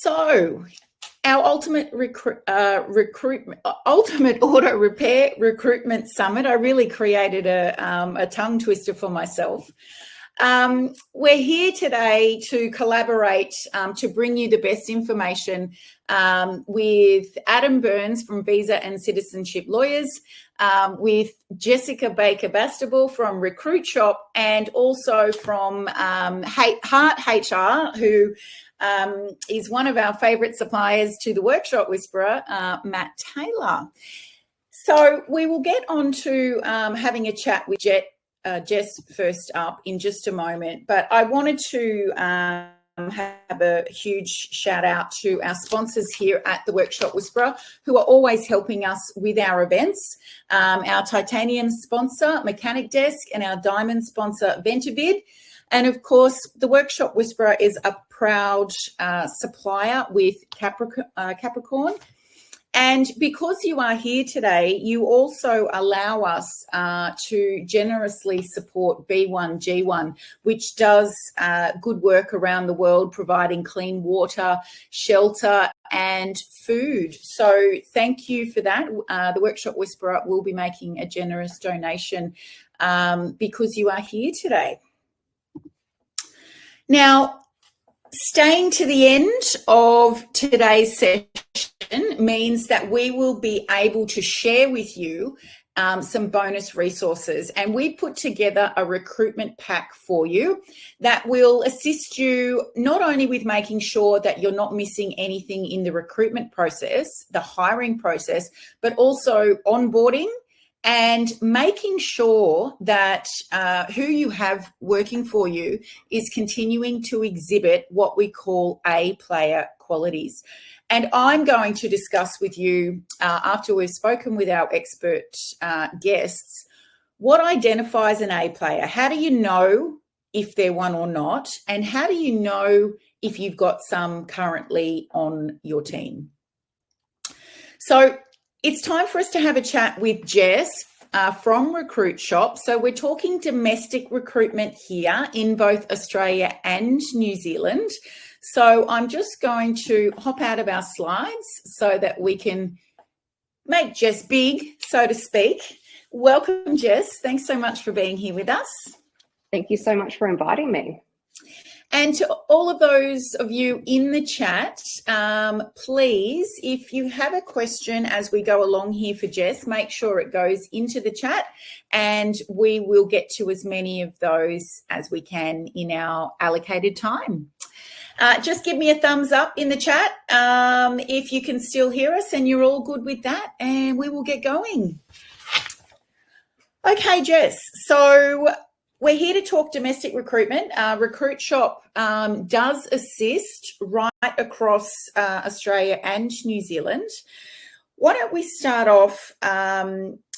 So, our ultimate ultimate auto repair recruitment summit. I really created a tongue twister for myself. We're here today to collaborate to bring you the best information with Adam Burns from Visa and Citizenship Lawyers, with Jessica Baker-Bastable from Recruit Shop, and also from Heart HR, who is one of our favourite suppliers to the Workshop Whisperer, Matt Taylor. So we will get on to having a chat with Jess first up in just a moment, but I wanted to have a huge shout out to our sponsors here at the Workshop Whisperer, who are always helping us with our events. Our titanium sponsor, Mechanic Desk, and our diamond sponsor, Ventavid. And of course, the Workshop Whisperer is a proud supplier with Capricorn. And because you are here today, you also allow us to generously support B1G1, which does good work around the world, providing clean water, shelter, and food. So thank you for that. The Workshop Whisperer will be making a generous donation because you are here today. Now, staying to the end of today's session means that we will be able to share with you some bonus resources. And we put together a recruitment pack for you that will assist you not only with making sure that you're not missing anything in the recruitment process, the hiring process, but also onboarding and making sure that who you have working for you is continuing to exhibit what we call A-player qualities. And I'm going to discuss with you, after we've spoken with our expert guests, what identifies an A-player. How do you know if they're one or not? And how do you know if you've got some currently on your team? So it's time for us to have a chat with Jess from Recruit Shop. So we're talking domestic recruitment here in both Australia and New Zealand. So I'm just going to hop out of our slides so that we can make Jess big, so to speak. Welcome, Jess. Thanks so much for being here with us. Thank you so much for inviting me. And to all of those of you in the chat, please, if you have a question as we go along here for Jess, make sure it goes into the chat and we will get to as many of those as we can in our allocated time. Just give me a thumbs up in the chat if you can still hear us and you're all good with that, and we will get going. Okay, Jess, so we're here to talk domestic recruitment. Recruit Shop does assist right across Australia and New Zealand. Why don't we start off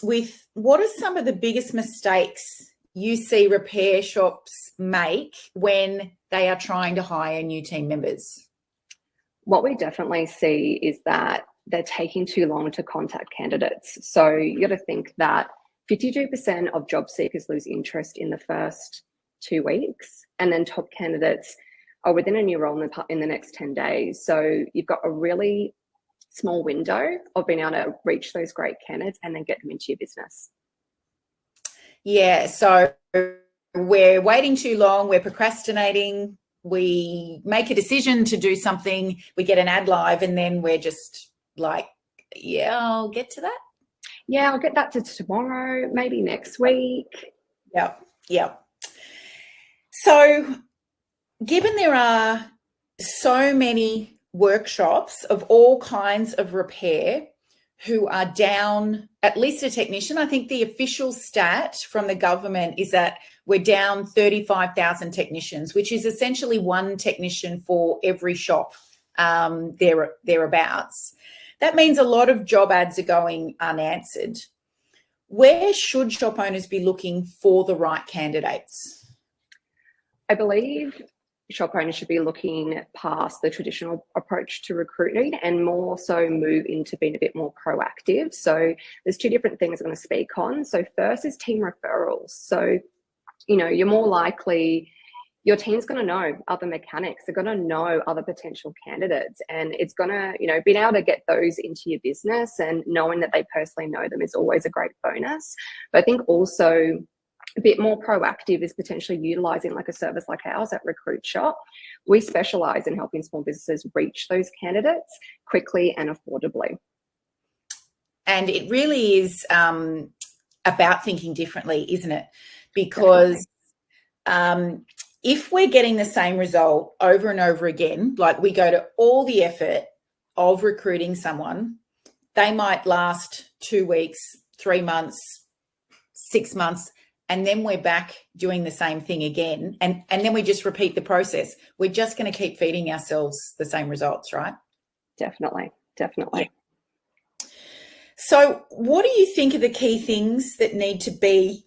with what are some of the biggest mistakes you see repair shops make when they are trying to hire new team members? What we definitely see is that they're taking too long to contact candidates. So you got to think that 52% of job seekers lose interest in the first 2 weeks, and then top candidates are within a new role in the next 10 days. So you've got a really small window of being able to reach those great candidates and then get them into your business. Yeah, so we're waiting too long, we're procrastinating, we make a decision to do something, we get an ad live, and then we're just like, yeah, I'll get to that. Yeah, I'll get that to tomorrow, maybe next week. Yep. So given there are so many workshops of all kinds of repair who are down at least a technician, I think the official stat from the government is that we're down 35,000 technicians, which is essentially one technician for every shop thereabouts. That means a lot of job ads are going unanswered. Where should shop owners be looking for the right candidates? I believe shop owners should be looking past the traditional approach to recruiting and more so move into being a bit more proactive. So there's two different things I'm going to speak on. So first is team referrals. So, you know, you're more likely your team's going to know other mechanics. They're going to know other potential candidates, and it's going to, being able to get those into your business and knowing that they personally know them is always a great bonus. But I think also a bit more proactive is potentially utilizing like a service like ours at Recruit Shop. We specialize in helping small businesses reach those candidates quickly and affordably. And it really is about thinking differently, isn't it? Because if we're getting the same result over and over again, like we go to all the effort of recruiting someone, they might last 2 weeks, 3 months, 6 months, and then we're back doing the same thing again. And then we just repeat the process. We're just going to keep feeding ourselves the same results, right? Definitely. Yeah. So what do you think are the key things that need to be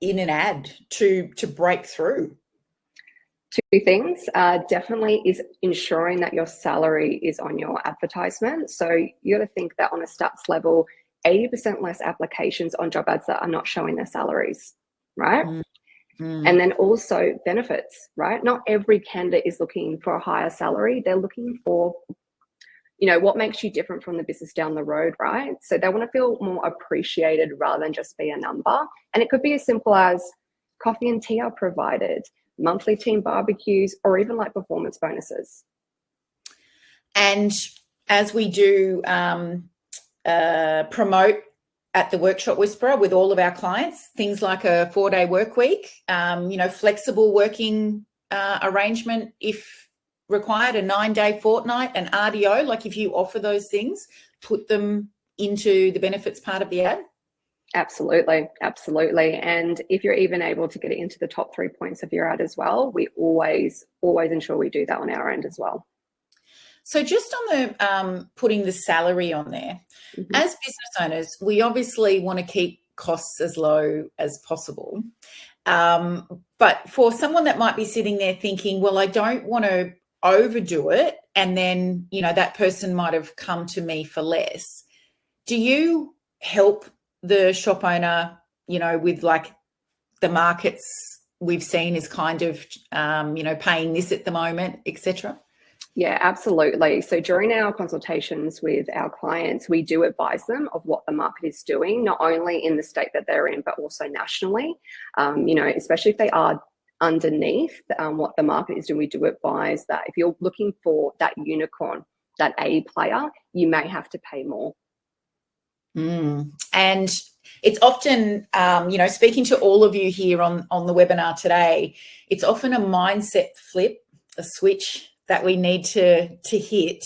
in an ad to break through? 2 things definitely is ensuring that your salary is on your advertisement. So you got to think that on a stats level, 80% less applications on job ads that are not showing their salaries, right? And then also benefits, right? Not every candidate is looking for a higher salary. They're looking for, what makes you different from the business down the road, right? So they want to feel more appreciated rather than just be a number. And it could be as simple as coffee and tea are provided, monthly team barbecues, or even like performance bonuses. And as we do promote at the Workshop Whisperer with all of our clients, things like a 4-day work week, flexible working arrangement if required, a 9-day fortnight, an RDO, like if you offer those things, put them into the benefits part of the ad. Absolutely. And if you're even able to get it into the top 3 points of your ad as well, we always ensure we do that on our end as well. So just on the putting the salary on there, as business owners, we obviously want to keep costs as low as possible. But for someone that might be sitting there thinking, well, I don't want to overdo it, and then, that person might have come to me for less. Do you help the shop owner, with like the markets we've seen is kind of, paying this at the moment, etc.? Yeah, absolutely. So during our consultations with our clients, we do advise them of what the market is doing, not only in the state that they're in, but also nationally. Especially if they are underneath what the market is doing, we do advise that if you're looking for that unicorn, that A player, you may have to pay more. And it's often, speaking to all of you here on the webinar today, it's often a mindset flip, a switch that we need to hit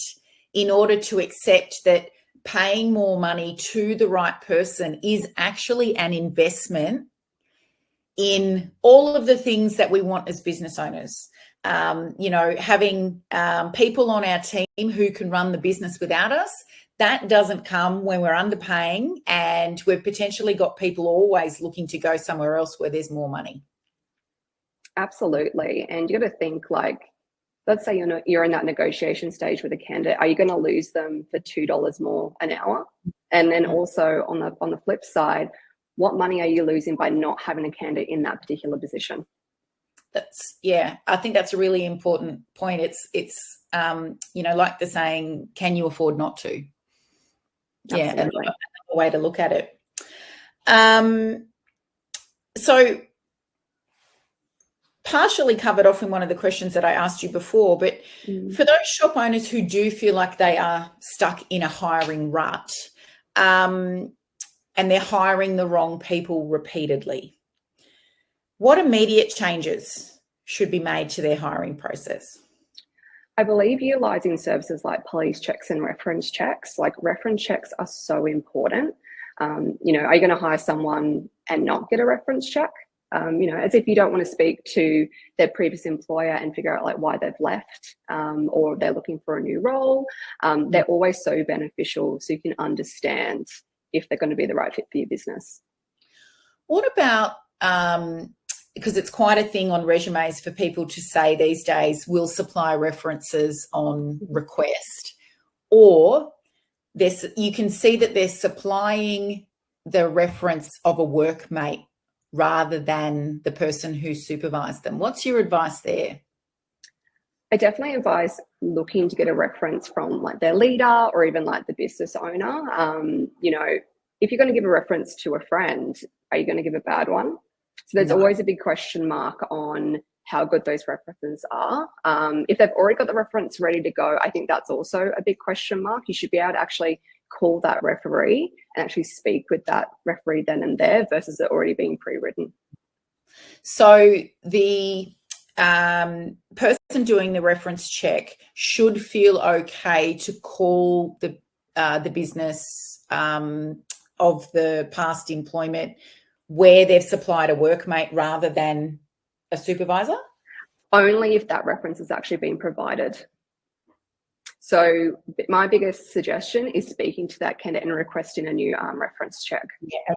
in order to accept that paying more money to the right person is actually an investment in all of the things that we want as business owners. Having people on our team who can run the business without us, that doesn't come when we're underpaying, and we've potentially got people always looking to go somewhere else where there's more money. Absolutely. And you got to think, like, let's say you're in that negotiation stage with a candidate. Are you going to lose them for $2 more an hour? And then also on the flip side, what money are you losing by not having a candidate in that particular position? I think that's a really important point. It's like the saying, can you afford not to? Yeah, another way to look at it. So partially covered off in one of the questions that I asked you before, but for those shop owners who do feel like they are stuck in a hiring rut, and they're hiring the wrong people repeatedly, what immediate changes should be made to their hiring process? I believe utilizing services like police checks and reference checks. Like, reference checks are so important. Are you going to hire someone and not get a reference check? As if you don't want to speak to their previous employer and figure out like why they've left, or they're looking for a new role. They're always so beneficial, so you can understand if they're going to be the right fit for your business. What about, because it's quite a thing on resumes for people to say these days, we'll supply references on request, or you can see that they're supplying the reference of a workmate rather than the person who supervised them. What's your advice there? I definitely advise looking to get a reference from like their leader or even like the business owner. You know, if you're going to give a reference to a friend, are you going to give a bad one? So there's always a big question mark on how good those references are. If they've already got the reference ready to go, I think that's also a big question mark. You should be able to actually call that referee and actually speak with that referee then and there versus it already being pre-written. So the person doing the reference check should feel okay to call the business of the past employment where they've supplied a workmate rather than a supervisor? Only if that reference has actually been provided. So my biggest suggestion is speaking to that candidate and requesting a new reference check. Yeah.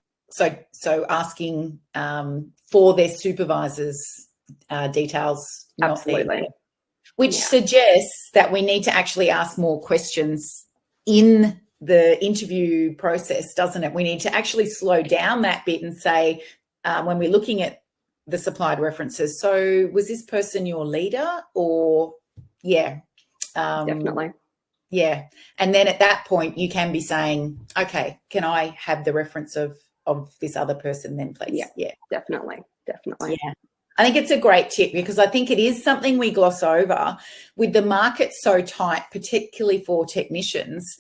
So asking for their supervisor's details. Absolutely. Which suggests that we need to actually ask more questions in the interview process, doesn't it? We need to actually slow down that bit and say, when we're looking at the supplied references, so was this person your leader or definitely. Yeah. And then at that point you can be saying, okay, can I have the reference of this other person then, please? Yeah. Definitely. Yeah. I think it's a great tip because I think it is something we gloss over with the market so tight, particularly for technicians.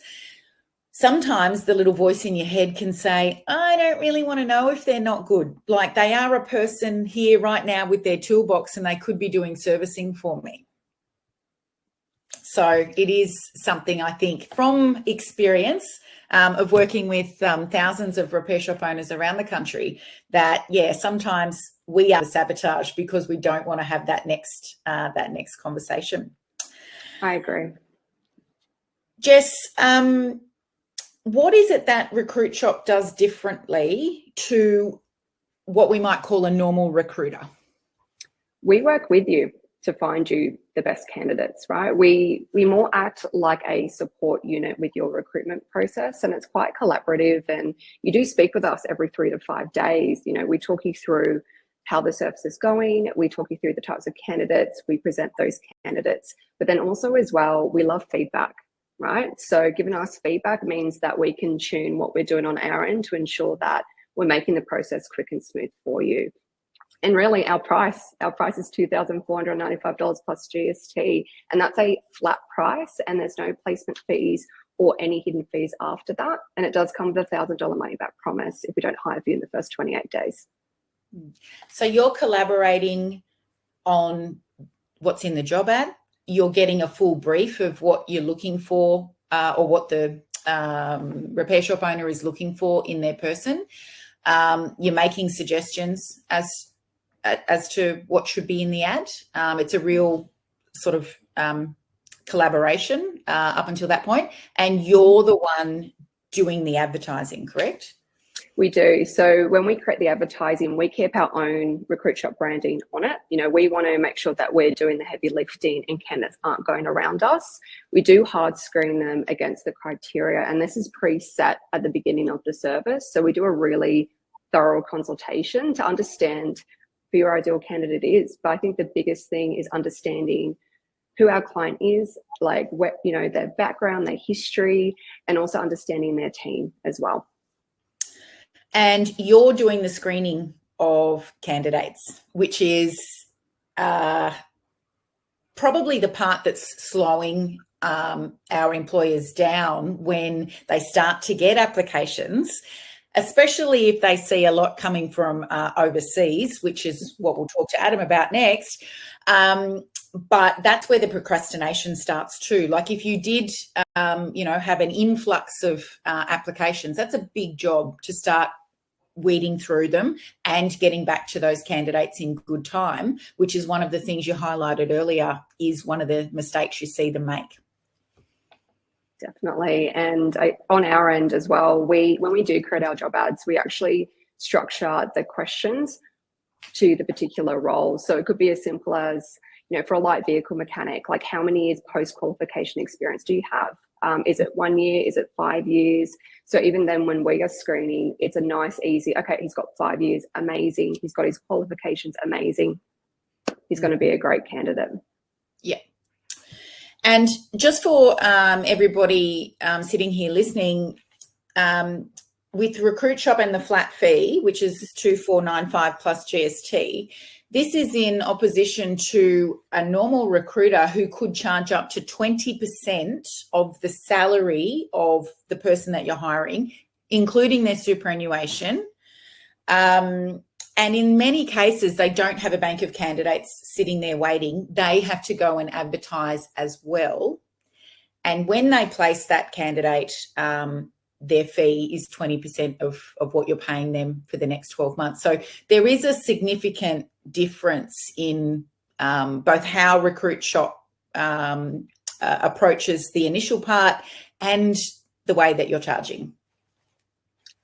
Sometimes the little voice in your head can say, I don't really want to know if they're not good. Like they are a person here right now with their toolbox and they could be doing servicing for me. So it is something I think from experience of working with thousands of repair shop owners around the country that, sometimes we are sabotage because we don't want to have that next conversation. I agree. Jess, what is it that Recruit Shop does differently to what we might call a normal recruiter? We work with you to find you the best candidates, right? We more act like a support unit with your recruitment process, and it's quite collaborative, and you do speak with us every 3 to 5 days. You know, we talk you through how the service is going, we talk you through the types of candidates, we present those candidates, but then also as well, we love feedback. Right? So giving us feedback means that we can tune what we're doing on our end to ensure that we're making the process quick and smooth for you. And really our price is $2,495 plus GST, and that's a flat price, and there's no placement fees or any hidden fees after that. And it does come with a $1,000 money back promise if we don't hire you in the first 28 days. So you're collaborating on what's in the job ad. You're getting a full brief of what you're looking for or what the repair shop owner is looking for in their person. You're making suggestions as to what should be in the ad. It's a real sort of collaboration up until that point, and you're the one doing the advertising, correct? We do. So when we create the advertising, we keep our own Recruit Shop branding on it. You know, we want to make sure that we're doing the heavy lifting and candidates aren't going around us. We do hard screen them against the criteria, and this is preset at the beginning of the service. So we do a really thorough consultation to understand who your ideal candidate is. But I think the biggest thing is understanding who our client is, like what, you know, their background, their history, and also understanding their team as well. And you're doing the screening of candidates, which is probably the part that's slowing our employers down when they start to get applications, especially if they see a lot coming from overseas, which is what we'll talk to Adam about next. But that's where the procrastination starts too. Like if you did, have an influx of applications, that's a big job to start weeding through them and getting back to those candidates in good time, which is one of the things you highlighted earlier is one of the mistakes you see them make. Definitely. And on our end as well, when we do create our job ads, we actually structure the questions to the particular role. So it could be as simple as, for a light vehicle mechanic, like how many years post-qualification experience do you have? Is it 1 year? Is it 5 years? So even then when we are screening, it's a nice, easy, okay, he's got 5 years, amazing. He's got his qualifications, amazing. He's going to be a great candidate. Yeah. And just for everybody sitting here listening, with Recruit Shop and the flat fee, which is 2495 plus GST, this is in opposition to a normal recruiter who could charge up to 20% of the salary of the person that you're hiring, including their superannuation. And in many cases, they don't have a bank of candidates sitting there waiting. They have to go and advertise as well. And when they place that candidate, their fee is 20% of what you're paying them for the next 12 months. So there is a significant difference in both how Recruit Shop approaches the initial part and the way that you're charging.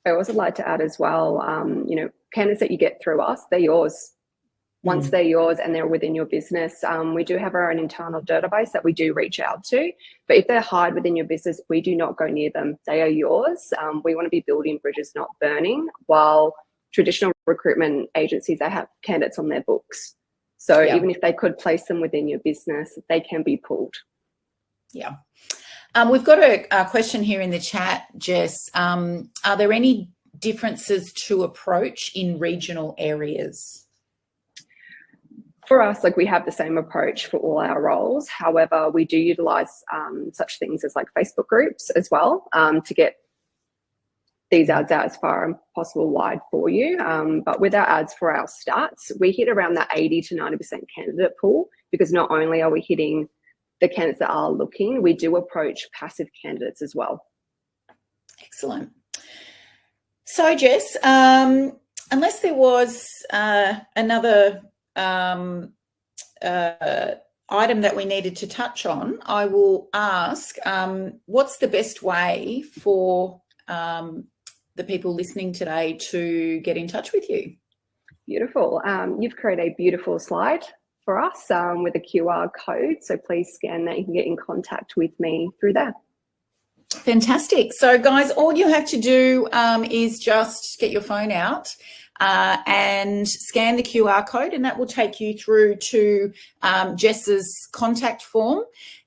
I also like to add as well, candidates that you get through us, they're yours. Once they're yours and they're within your business, we do have our own internal database that we do reach out to. But if they're hired within your business, we do not go near them. They are yours. We want to be building bridges, not burning, while traditional recruitment agencies, they have candidates on their books. So even if they could place them within your business, they can be pulled. Yeah. We've got a question here in the chat, Jess. Are there any differences to approach in regional areas? For us, we have the same approach for all our roles. However, we do utilize such things as Facebook groups as well to get these ads out as far as possible wide for you. But with our ads for our stats, we hit around that 80 to 90% candidate pool, because not only are we hitting the candidates that are looking, we do approach passive candidates as well. Excellent. So, Jess, unless there was another item that we needed to touch on, I will ask, what's the best way for the people listening today to get in touch with you? Beautiful. You've created a beautiful slide for us with a QR code. So please scan that. You can get in contact with me through there. Fantastic. So, guys, all you have to do is just get your phone out and scan the QR code, and that will take you through to Jess's contact form,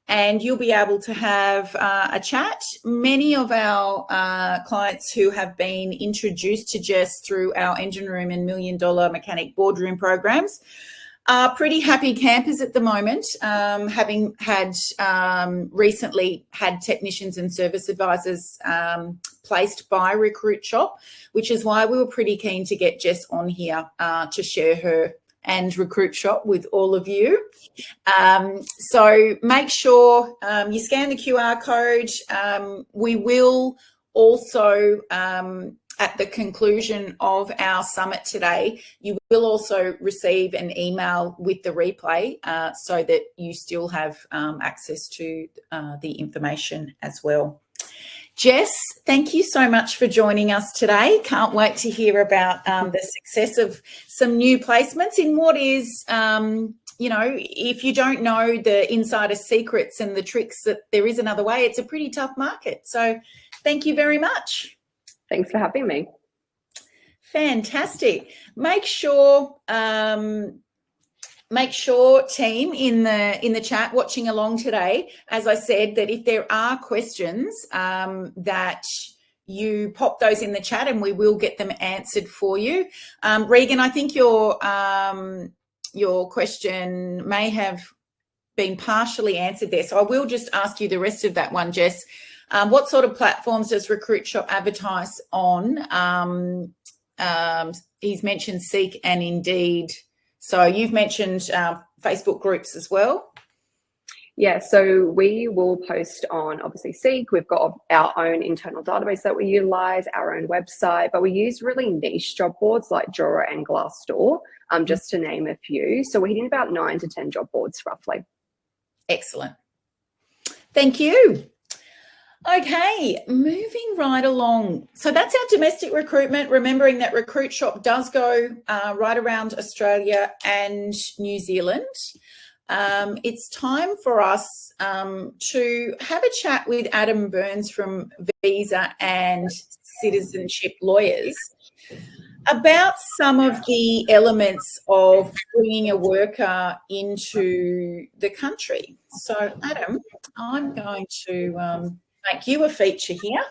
and you'll be able to have a chat. Many of our clients who have been introduced to Jess through our Engine Room and $1 Million Mechanic Boardroom programs are pretty happy campers at the moment, having had recently had technicians and service advisors placed by Recruit Shop, which is why we were pretty keen to get Jess on here to share her and Recruit Shop with all of you. So make sure you scan the QR code. We will also, at the conclusion of our summit today, you will also receive an email with the replay so that you still have access to the information as well. Jess, thank you so much for joining us today. Can't wait to hear about the success of some new placements in what is, if you don't know the insider secrets and the tricks that there is another way, it's a pretty tough market. So thank you very much. Thanks for having me. Fantastic. Make sure team in the chat watching along today, as I said, that if there are questions that you pop those in the chat and we will get them answered for you. Regan, I think your question may have been partially answered there. So I will just ask you the rest of that one, Jess. What sort of platforms does Recruit Shop advertise on? He's mentioned Seek and Indeed. So you've mentioned Facebook groups as well. Yeah, so we will post on obviously Seek. We've got our own internal database that we utilize, our own website, but we use really niche job boards like Drawer and Glassdoor, just to name a few. So we're hitting about 9 to 10 job boards roughly. Excellent. Thank you. Okay, moving right along. So that's our domestic recruitment, remembering that Recruit Shop does go right around Australia and New Zealand. it's time for us to have a chat with Adam Burns from Visa and Citizenship Lawyers about some of the elements of bringing a worker into the country. So, Adam, I'm going to make you a feature here.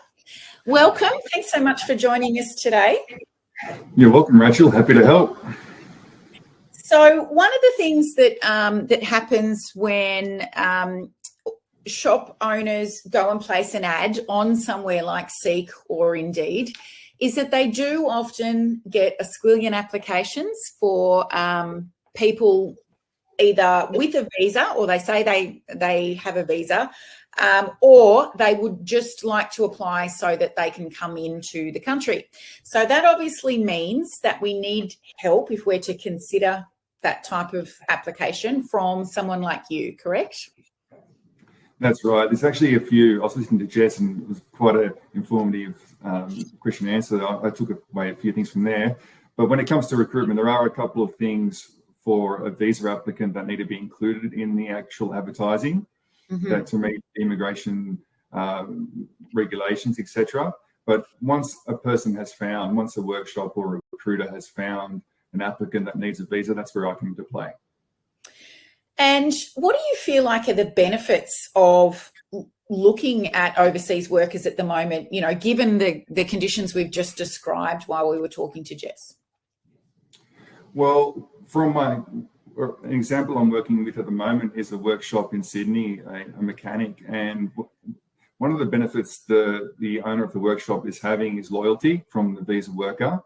Welcome. Thanks so much for joining us today. You're welcome, Rachel. Happy to help. So one of the things that that happens when shop owners go and place an ad on somewhere like Seek or Indeed is that they do often get a squillion applications for people either with a visa, or they say they have a visa, or they would just like to apply so that they can come into the country. So that obviously means that we need help if we're to consider that type of application from someone like you, correct? That's right. There's actually a few. I was listening to Jess, and it was quite an informative question and answer. I took away a few things from there. But when it comes to recruitment, there are a couple of things for a visa applicant that need to be included in the actual advertising, that to meet immigration regulations, etc. But once a workshop or a recruiter has found an applicant that needs a visa, that's where I come into play. And what do you feel like are the benefits of looking at overseas workers at the moment, you know, given the conditions we've just described while we were talking to Jess? Well, from an example I'm working with at the moment is a workshop in Sydney, a mechanic, and one of the benefits the owner of the workshop is having is loyalty from the visa worker.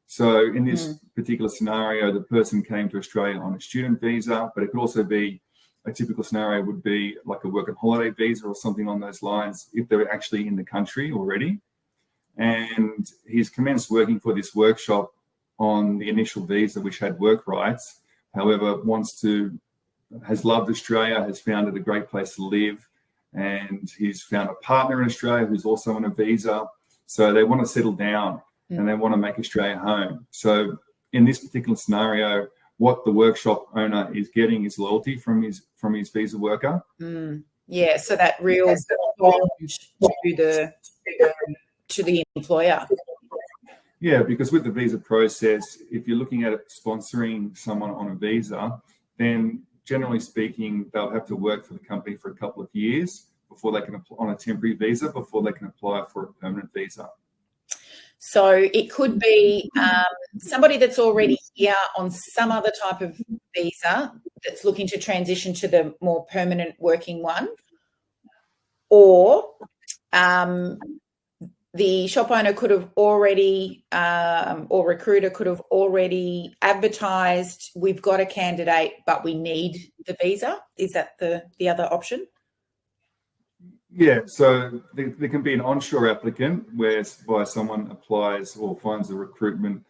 So in this particular scenario, the person came to Australia on a student visa, but it could also be a typical scenario would be like a work and holiday visa or something on those lines if they're actually in the country already. And he's commenced working for this workshop on the initial visa, which had work rights. However, has loved Australia, has found it a great place to live, and he's found a partner in Australia who's also on a visa. So they want to settle down and they want to make Australia home. So in this particular scenario, what the workshop owner is getting is loyalty from his visa worker. Yeah, so that real bond to the employer. Yeah, because with the visa process, if you're looking at sponsoring someone on a visa, then generally speaking, they'll have to work for the company for a couple of years before they can apply on a temporary visa, before they can apply for a permanent visa. So it could be somebody that's already here on some other type of visa that's looking to transition to the more permanent working one, or the shop owner could have already, or recruiter could have already advertised, we've got a candidate, but we need the visa. Is that the other option? Yeah, so there can be an onshore applicant whereby someone applies or finds a recruitment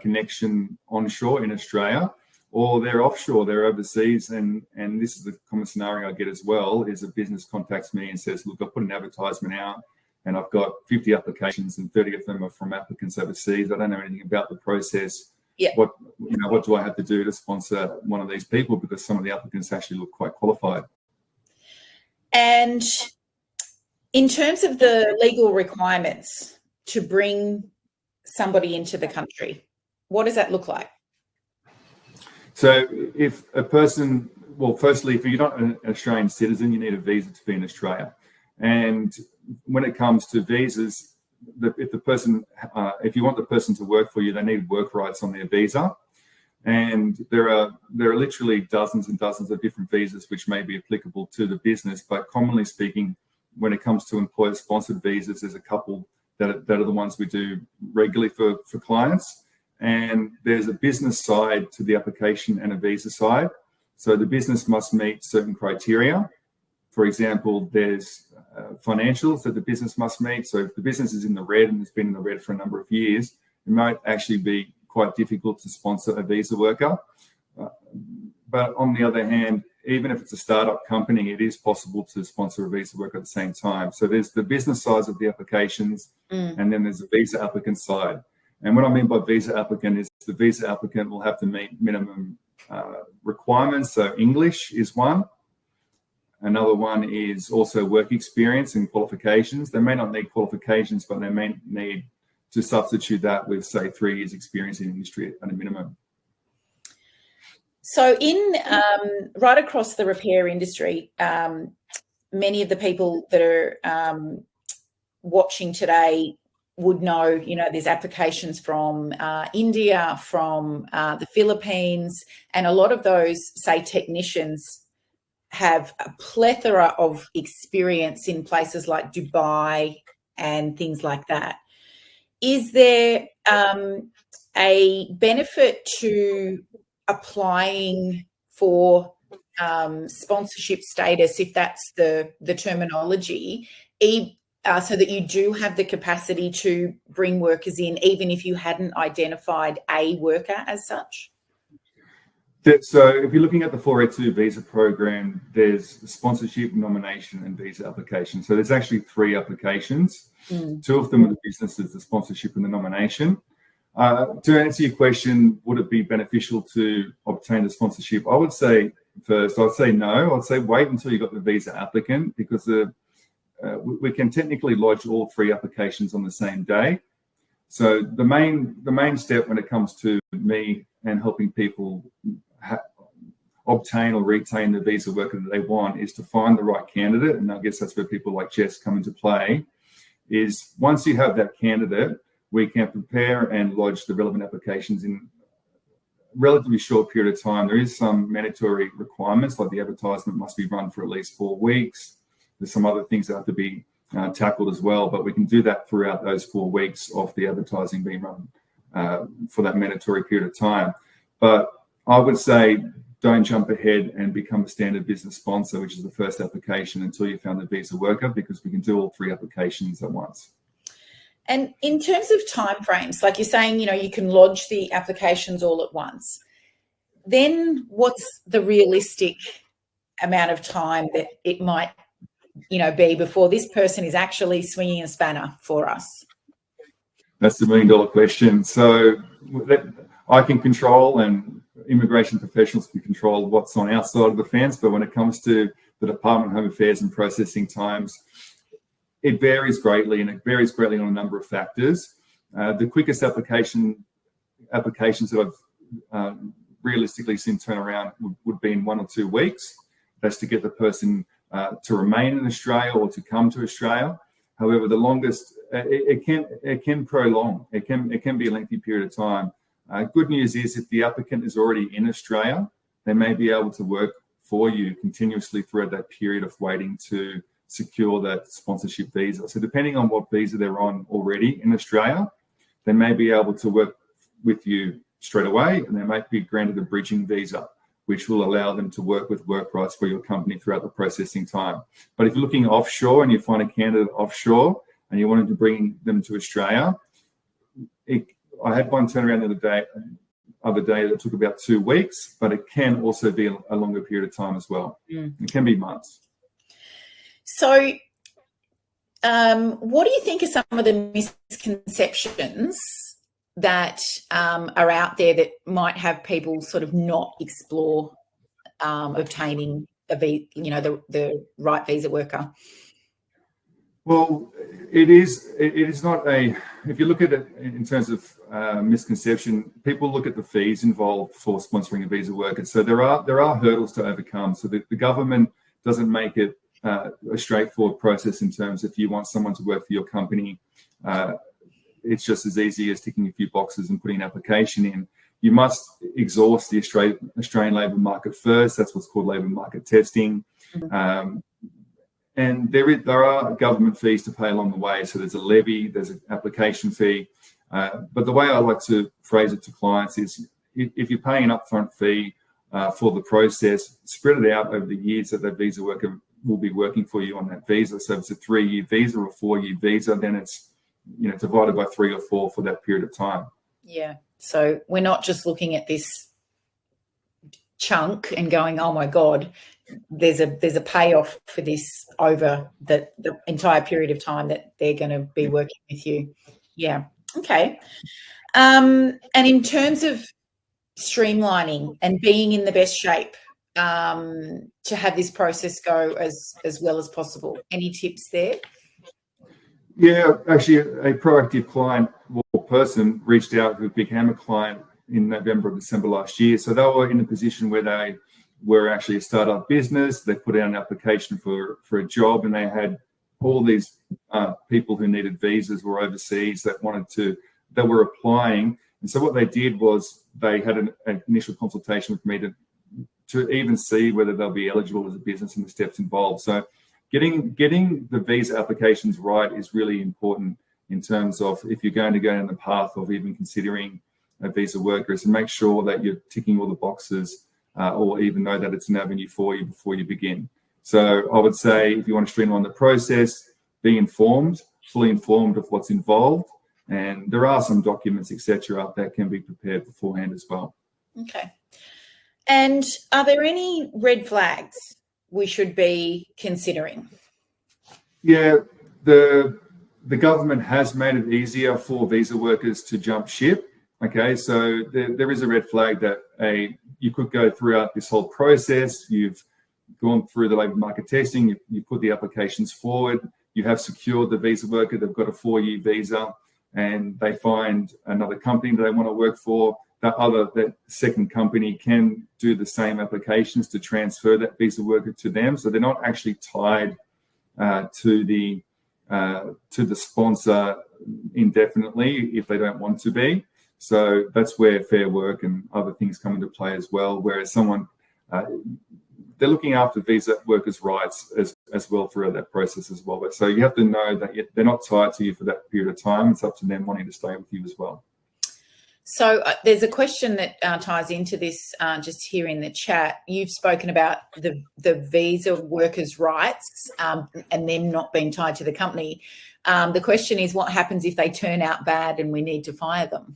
connection onshore in Australia, or they're offshore, they're overseas, and this is the common scenario I get as well, is a business contacts me and says, look, I put an advertisement out and I've got 50 applications and 30 of them are from applicants overseas. I don't know anything about the process. Yeah. What do I have to do to sponsor one of these people? Because some of the applicants actually look quite qualified. And in terms of the legal requirements to bring somebody into the country, what does that look like? So if a person, well, firstly, if you're not an Australian citizen, you need a visa to be in Australia. And when it comes to visas, if you want the person to work for you, they need work rights on their visa. And there are literally dozens and dozens of different visas which may be applicable to the business, but commonly speaking, when it comes to employer-sponsored visas, there's a couple that are the ones we do regularly for clients. And there's a business side to the application and a visa side. So the business must meet certain criteria. For example, there's financials that the business must meet. So if the business is in the red and has been in the red for a number of years, it might actually be quite difficult to sponsor a visa worker. But on the other hand, even if it's a startup company, it is possible to sponsor a visa worker at the same time. So there's the business side of the applications, and then there's the visa applicant side. And what I mean by visa applicant is the visa applicant will have to meet minimum requirements. So English is one. Another one is also work experience and qualifications. They may not need qualifications, but they may need to substitute that with, say, 3 years experience in industry at a minimum. So right across the repair industry, many of the people that are watching today would know, there's applications from India, from the Philippines, and a lot of those, say, technicians have a plethora of experience in places like Dubai and things like that. Is there a benefit to applying for sponsorship status, if that's the terminology, so that you do have the capacity to bring workers in, even if you hadn't identified a worker as such? So if you're looking at the 482 visa program, there's sponsorship, nomination, and visa application. So there's actually 3 applications. 2 of them are the businesses, the sponsorship and the nomination. To answer your question, would it be beneficial to obtain the sponsorship? I would say first, I'd say no. I'd say wait until you got the visa applicant, because we can technically lodge all 3 applications on the same day. So the main step when it comes to me and helping people obtain or retain the visa worker that they want is to find the right candidate. And I guess that's where people like Jess come into play, is once you have that candidate, we can prepare and lodge the relevant applications in a relatively short period of time. There is some mandatory requirements, like the advertisement must be run for at least 4 weeks. There's some other things that have to be tackled as well, but we can do that throughout those 4 weeks of the advertising being run for that mandatory period of time. But I would say don't jump ahead and become a standard business sponsor, which is the first application, until you found the visa worker, because we can do all 3 applications at once. And in terms of timeframes, like you're saying, you can lodge the applications all at once. Then what's the realistic amount of time that it might, be before this person is actually swinging a spanner for us? That's the $1 million question. So I can control, and immigration professionals can control what's on our side of the fence. But when it comes to the Department of Home Affairs and processing times, it varies greatly, and it varies greatly on a number of factors. The quickest applications that I've realistically seen turn around would be in 1 or 2 weeks. That's to get the person to remain in Australia or to come to Australia. However, the longest, it can prolong. It can be a lengthy period of time. Good news is, if the applicant is already in Australia, they may be able to work for you continuously throughout that period of waiting to secure that sponsorship visa. So depending on what visa they're on already in Australia, they may be able to work with you straight away, and they might be granted a bridging visa, which will allow them to work with work rights for your company throughout the processing time. But if you're looking offshore and you find a candidate offshore and you wanted to bring them to Australia, I had one turnaround the other day that took about 2 weeks, but it can also be a longer period of time as well. It can be months. So what do you think are some of the misconceptions that are out there that might have people sort of not explore obtaining the right visa worker? Well, it is not if you look at it in terms of misconception, people look at the fees involved for sponsoring a visa worker. So there are hurdles to overcome. So the government doesn't make it a straightforward process in terms of, if you want someone to work for your company, it's just as easy as ticking a few boxes and putting an application in. You must exhaust the Australian labour market first. That's what's called labour market testing. And there are government fees to pay along the way. So there's a levy, there's an application fee. But the way I like to phrase it to clients is, if you're paying an upfront fee for the process, spread it out over the years that visa worker will be working for you on that visa. So if it's a 3-year visa or a 4-year visa, then it's divided by 3 or 4 for that period of time. Yeah. So we're not just looking at this chunk and going, oh my God, there's a payoff for this over the entire period of time that they're going to be working with you. Yeah. Okay. And in terms of streamlining and being in the best shape to have this process go as well as possible? Any tips there? Yeah, actually, a proactive client or person reached out who became a client in November or December last year. So they were in a position where they were actually a startup business. They put out an application for a job, and they had all these people who needed visas or overseas that were applying. And so what they did was they had an initial consultation with me to even see whether they'll be eligible as a business and the steps involved. So getting the visa applications right is really important in terms of if you're going to go down the path of even considering a visa worker, is to make sure that you're ticking all the boxes or even know that it's an avenue for you before you begin. So I would say if you want to streamline the process, be informed, fully informed of what's involved, and there are some documents, etc., that can be prepared beforehand as well. Okay. And are there any red flags we should be considering? Yeah, the government has made it easier for visa workers to jump ship. Okay, so there is a red flag that you could go throughout this whole process. You've gone through the labour market testing, you put the applications forward, you have secured the visa worker, they've got a 4-year visa, and they find another company that they want to work for. That second company can do the same applications to transfer that visa worker to them, so they're not actually tied to the sponsor indefinitely if they don't want to be. So that's where fair work and other things come into play as well, whereas they're looking after visa workers' rights as well throughout that process as well. But so you have to know that they're not tied to you for that period of time. It's up to them wanting to stay with you as well. So there's a question that ties into this just here in the chat. You've spoken about the visa workers' rights and them not being tied to the company. The question is, what happens if they turn out bad and we need to fire them?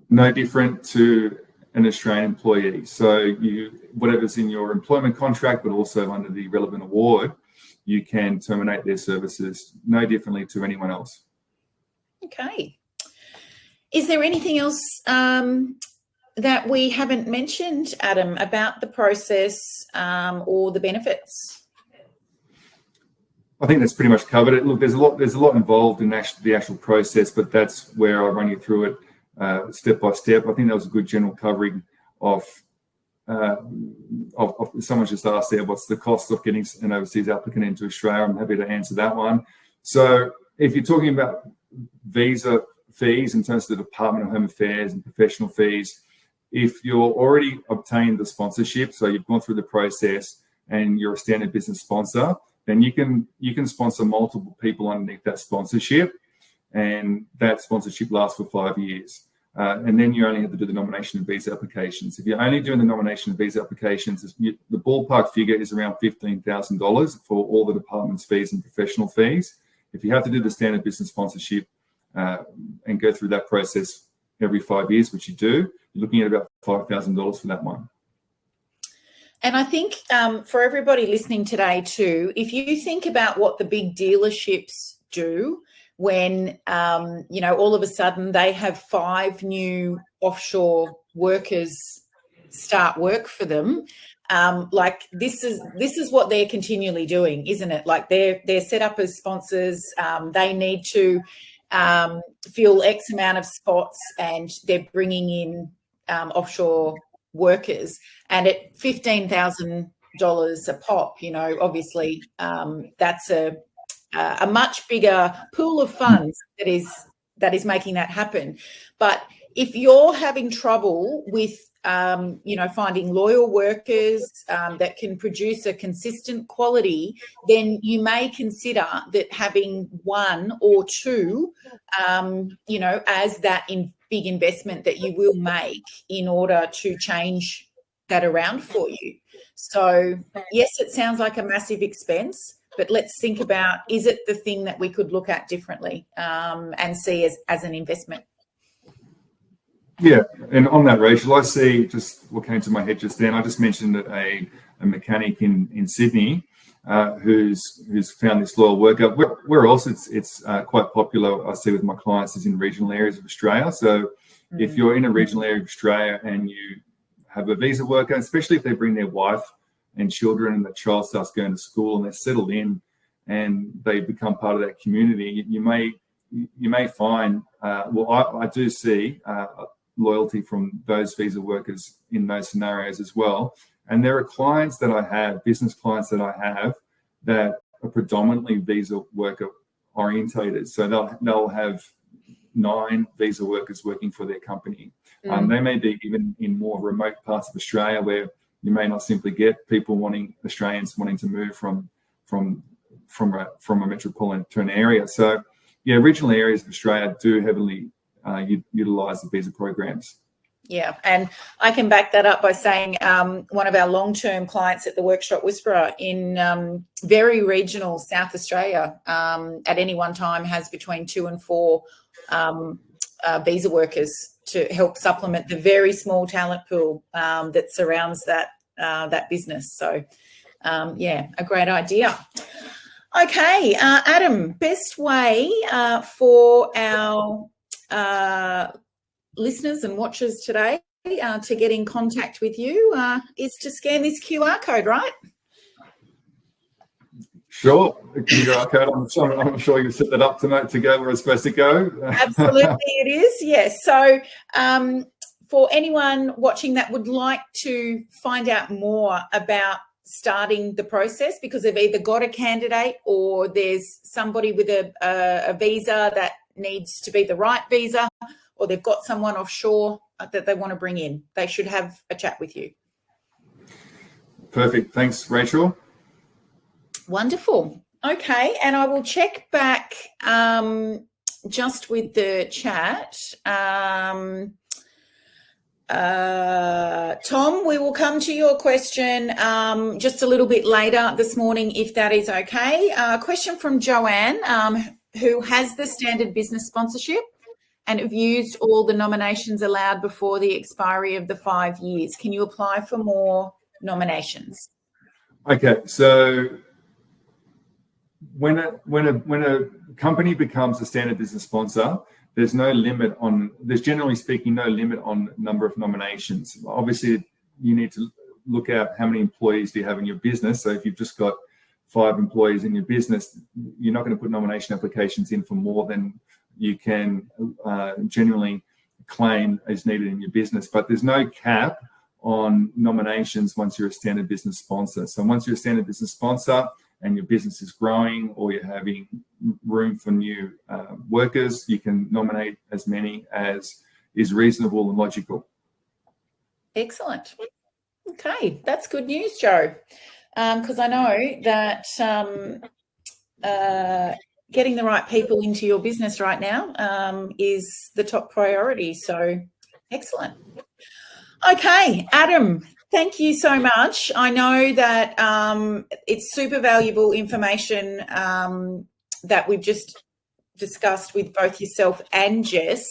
No different to an Australian employee. So whatever's in your employment contract, but also under the relevant award, you can terminate their services no differently to anyone else. Okay. Is there anything else that we haven't mentioned, Adam, about the process or the benefits? I think that's pretty much covered it. Look, there's a lot involved in the actual process, but that's where I'll run you through it step by step. I think that was a good general covering of someone just asked there, what's the cost of getting an overseas applicant into Australia? I'm happy to answer that one. So if you're talking about visa fees in terms of the Department of Home Affairs and professional fees, if you're already obtained the sponsorship, so you've gone through the process and you're a standard business sponsor, then you can sponsor multiple people underneath that sponsorship, and that sponsorship lasts for 5 years. And then you only have to do the nomination and visa applications. If you're only doing the nomination and visa applications, the ballpark figure is around $15,000 for all the department's fees and professional fees. If you have to do the standard business sponsorship and go through that process every 5 years, which you do, you're looking at about $5,000 for that one. And I think for everybody listening today too, if you think about what the big dealerships do when, all of a sudden they have 5 new offshore workers start work for them, like this is what they're continually doing, isn't it? Like they're set up as sponsors. They need to fill X amount of spots, and they're bringing in offshore workers, and at $15,000 a pop, obviously that's a much bigger pool of funds that is making that happen. But if you're having trouble with finding loyal workers that can produce a consistent quality, then you may consider that having 1 or 2 as that big investment that you will make in order to change that around for you. So yes, it sounds like a massive expense, but let's think about, is it the thing that we could look at differently and see as an investment? Yeah, and on that, Rachel, I see just what came to my head just then. I just mentioned that a mechanic in Sydney who's found this loyal worker. Where else it's quite popular, I see with my clients, is in regional areas of Australia. So If you're in a regional area of Australia and you have a visa worker, especially if they bring their wife and children and the child starts going to school and they're settled in and they become part of that community, you may find, I do see loyalty from those visa workers in those scenarios as well. And there are clients that I have, business clients that I have, that are predominantly visa worker orientated. So they'll have 9 visa workers working for their company. They may be even in more remote parts of Australia where you may not simply get Australians wanting to move from a metropolitan area. So yeah, regional areas of Australia do heavily utilise the visa programs. Yeah, and I can back that up by saying one of our long-term clients at the Workshop Whisperer in very regional South Australia at any one time has between 2 and 4 visa workers to help supplement the very small talent pool that surrounds that business. So, yeah, a great idea. Okay, Adam, best way for our listeners and watchers today to get in contact with you is to scan this QR code, right? Sure, the QR code. I'm sure you set that up tonight to go where it's supposed to go. Absolutely, it is. Yes. So, for anyone watching that would like to find out more about starting the process because they've either got a candidate or there's somebody with a visa that needs to be the right visa, or they've got someone offshore that they want to bring in, they should have a chat with you. Perfect. Thanks, Rachel. Wonderful. Okay, and I will check back just with the chat. Tom, we will come to your question just a little bit later this morning, if that is okay. A question from Joanne, who has the standard business sponsorship and have used all the nominations allowed before the expiry of the 5 years. Can you apply for more nominations? Okay, so when a company becomes a standard business sponsor, there's generally speaking no limit on number of nominations. Obviously, you need to look at how many employees do you have in your business. So if you've just got 5 employees in your business, you're not going to put nomination applications in for more than you can genuinely claim as needed in your business. But there's no cap on nominations once you're a standard business sponsor. So once you're a standard business sponsor and your business is growing or you're having room for new workers, you can nominate as many as is reasonable and logical. Excellent. Okay, that's good news, Joe, because I know that getting the right people into your business right now is the top priority. So excellent. Okay, Adam, thank you so much. I know that it's super valuable information that we've just discussed with both yourself and Jess,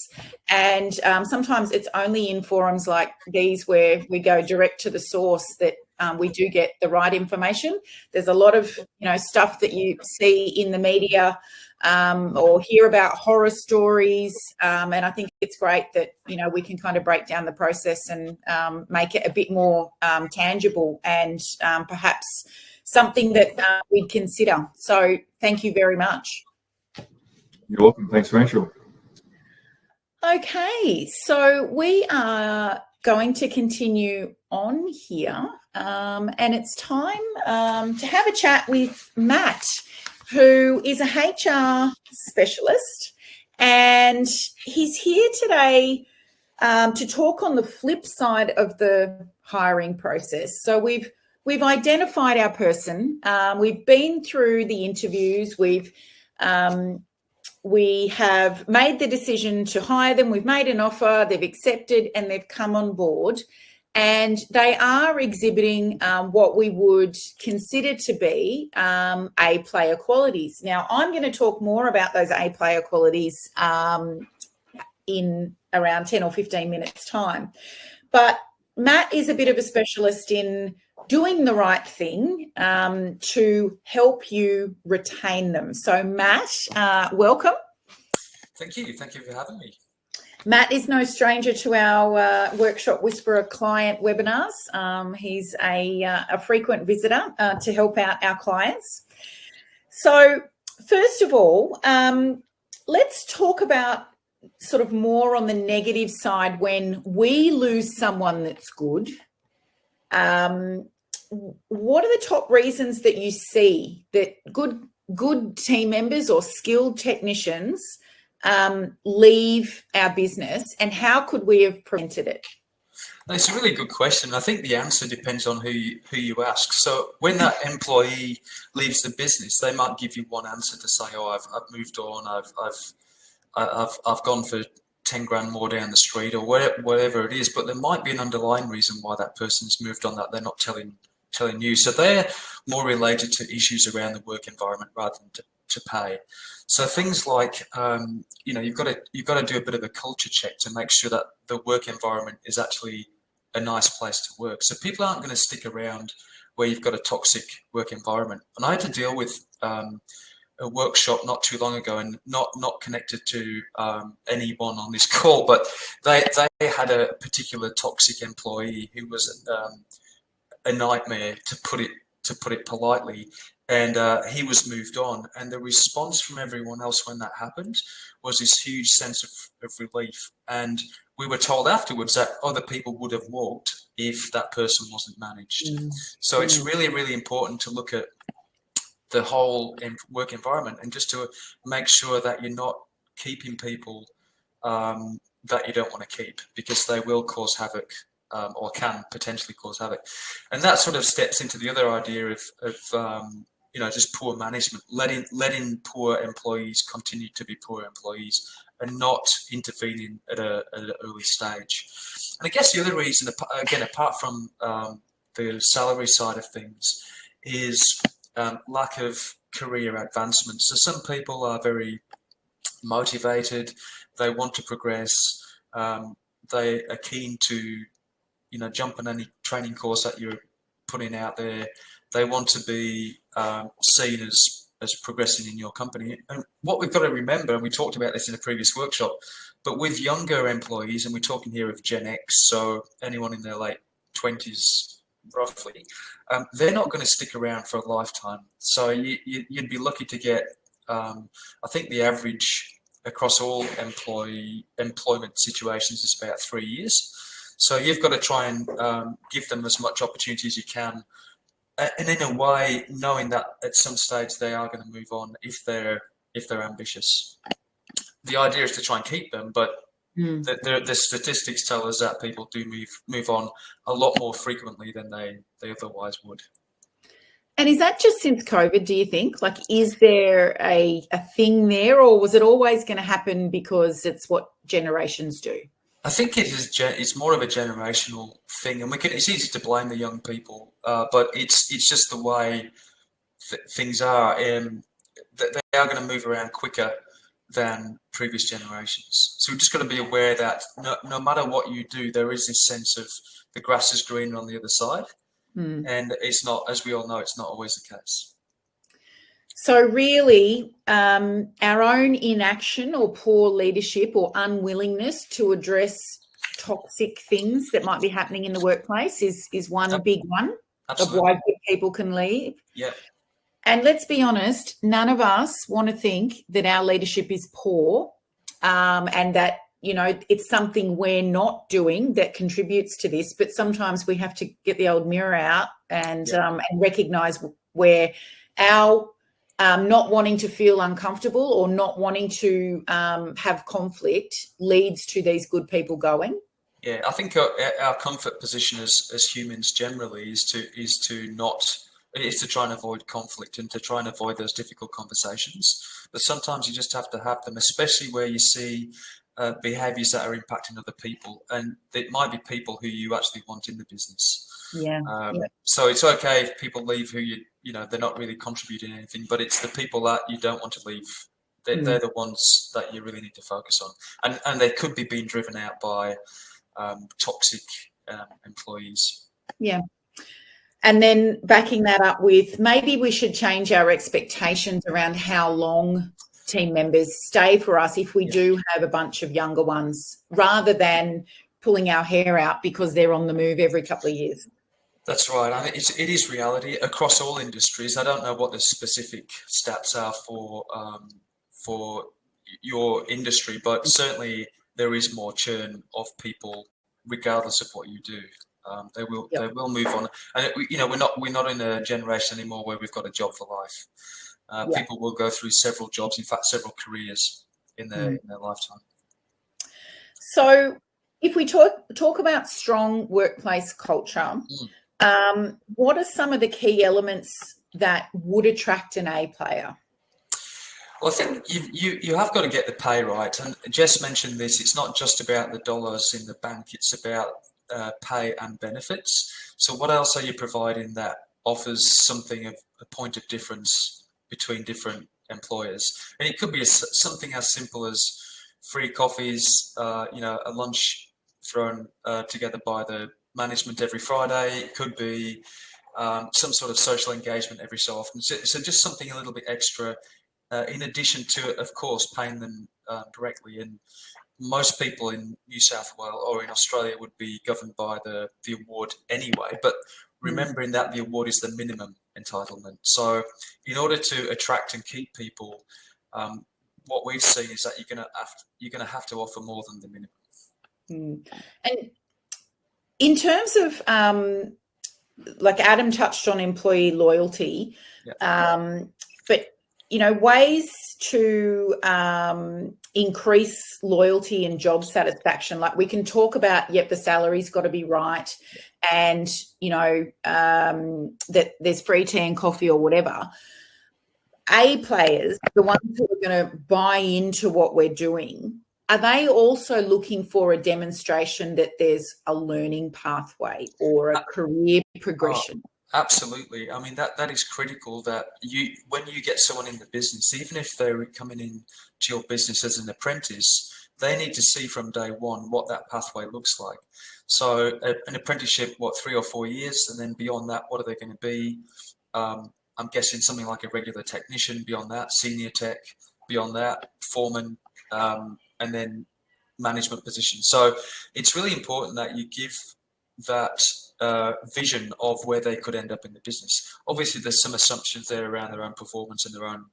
and sometimes it's only in forums like these where we go direct to the source that we do get the right information. There's a lot of stuff that you see in the media or hear about horror stories, and I think it's great that we can kind of break down the process and make it a bit more tangible and perhaps something that we'd consider. So thank you very much. You're welcome. Thanks, Rachel. Okay, so we are going to continue on here, and it's time to have a chat with Matt, who is a HR specialist, and he's here today to talk on the flip side of the hiring process. So we've identified our person, we've been through the interviews, we have made the decision to hire them. We've made an offer, they've accepted, and they've come on board. And they are exhibiting what we would consider to be A-player qualities. Now, I'm going to talk more about those A-player qualities in around 10 or 15 minutes' time. But Matt is a bit of a specialist in doing the right thing to help you retain them. So, Matt, welcome. Thank you. Thank you for having me. Matt is no stranger to our Workshop Whisperer client webinars. He's a frequent visitor to help out our clients. So first of all, let's talk about sort of more on the negative side when we lose someone that's good. What are the top reasons that you see that good team members or skilled technicians leave our business, and how could we have prevented it? It's a really good question. I think the answer depends on who you ask. So when that employee leaves the business, they might give you one answer to say, "Oh, I've moved on. I've gone for 10 grand more down the street," or whatever it is. But there might be an underlying reason why that person's moved on that they're not telling you. So they're more related to issues around the work environment rather than to pay. So things like, you've got to do a bit of a culture check to make sure that the work environment is actually a nice place to work. So people aren't going to stick around where you've got a toxic work environment. And I had to deal with a workshop not too long ago, and not connected to anyone on this call, but they had a particular toxic employee who was a nightmare, to put it politely. And he was moved on, and the response from everyone else when that happened was this huge sense of relief. And we were told afterwards that other people would have walked if that person wasn't managed. So it's really, really important to look at the whole work environment, and just to make sure that you're not keeping people that you don't want to keep, because they will cause havoc. Or can potentially cause havoc. And that sort of steps into the other idea of just poor management, letting poor employees continue to be poor employees and not intervening at an early stage. And I guess the other reason, again, apart from the salary side of things, is lack of career advancement. So some people are very motivated, they want to progress, they are keen to jump on any training course that you're putting out there. They want to be seen as progressing in your company. And what we've got to remember, and we talked about this in a previous workshop, but with younger employees, and we're talking here of Gen X, so anyone in their late 20s roughly, they're not going to stick around for a lifetime. So you'd be lucky to get, I think the average across all employment situations is about 3 years. So you've got to try and give them as much opportunity as you can, and in a way, knowing that at some stage they are going to move on if they're ambitious. The idea is to try and keep them, but the statistics tell us that people do move on a lot more frequently than they otherwise would. And is that just since COVID, do you think? Like, is there a thing there, or was it always going to happen because it's what generations do? I think it's more of a generational thing, and it's easy to blame the young people, but it's just the way things are. They are going to move around quicker than previous generations. So we've just got to be aware that no matter what you do, there is this sense of the grass is greener on the other side, and it's not, as we all know, it's not always the case. So really, our own inaction or poor leadership or unwillingness to address toxic things that might be happening in the workplace is one big one. Absolutely. Of why good people can leave. Yeah. And let's be honest, none of us want to think that our leadership is poor, and that it's something we're not doing that contributes to this. But sometimes we have to get the old mirror out and recognise where our not wanting to feel uncomfortable or not wanting to have conflict leads to these good people going. Yeah, I think our comfort position as humans generally is to try and avoid conflict and to try and avoid those difficult conversations. But sometimes you just have to have them, especially where you see behaviours that are impacting other people, and it might be people who you actually want in the business. Yeah. So it's okay if people leave who they're not really contributing anything, but it's the people that you don't want to leave. They're the ones that you really need to focus on, and they could be being driven out by toxic employees. Yeah. And then backing that up with, maybe we should change our expectations around how long team members stay for us if we do have a bunch of younger ones, rather than pulling our hair out because they're on the move every couple of years. That's right. I mean, it is reality across all industries. I don't know what the specific stats are for your industry, but certainly there is more churn of people, regardless of what you do. They will move on, and we're not in a generation anymore where we've got a job for life. People will go through several jobs, in fact, several careers in their lifetime. So, if we talk about strong workplace culture, what are some of the key elements that would attract an A player? Well, I think you have got to get the pay right, and Jess mentioned this. It's not just about the dollars in the bank; it's about pay and benefits. So, what else are you providing that offers something of a point of difference between different employers? And it could be something as simple as free coffees, a lunch thrown together by the management every Friday. It could be some sort of social engagement every so often. So just something a little bit extra, in addition to, of course, paying them directly. And most people in New South Wales or in Australia would be governed by the award anyway. But remembering that the award is the minimum entitlement. So in order to attract and keep people, what we've seen is that you're gonna have to offer more than the minimum. And in terms of, like Adam touched on employee loyalty, but ways to increase loyalty and job satisfaction. Like we can talk about, the salary's got to be right, and that there's free tea and coffee or whatever. A players, the ones who are going to buy into what we're doing, are they also looking for a demonstration that there's a learning pathway or a career progression? Absolutely. I mean, that is critical, that when you get someone in the business, even if they're coming in to your business as an apprentice, they need to see from day one what that pathway looks like. So an apprenticeship, 3 or 4 years, and then beyond that, what are they going to be? I'm guessing something like a regular technician, beyond that, senior tech, beyond that, foreman, and then management position. So it's really important that you give that vision of where they could end up in the business. Obviously, there's some assumptions there around their own performance and their own,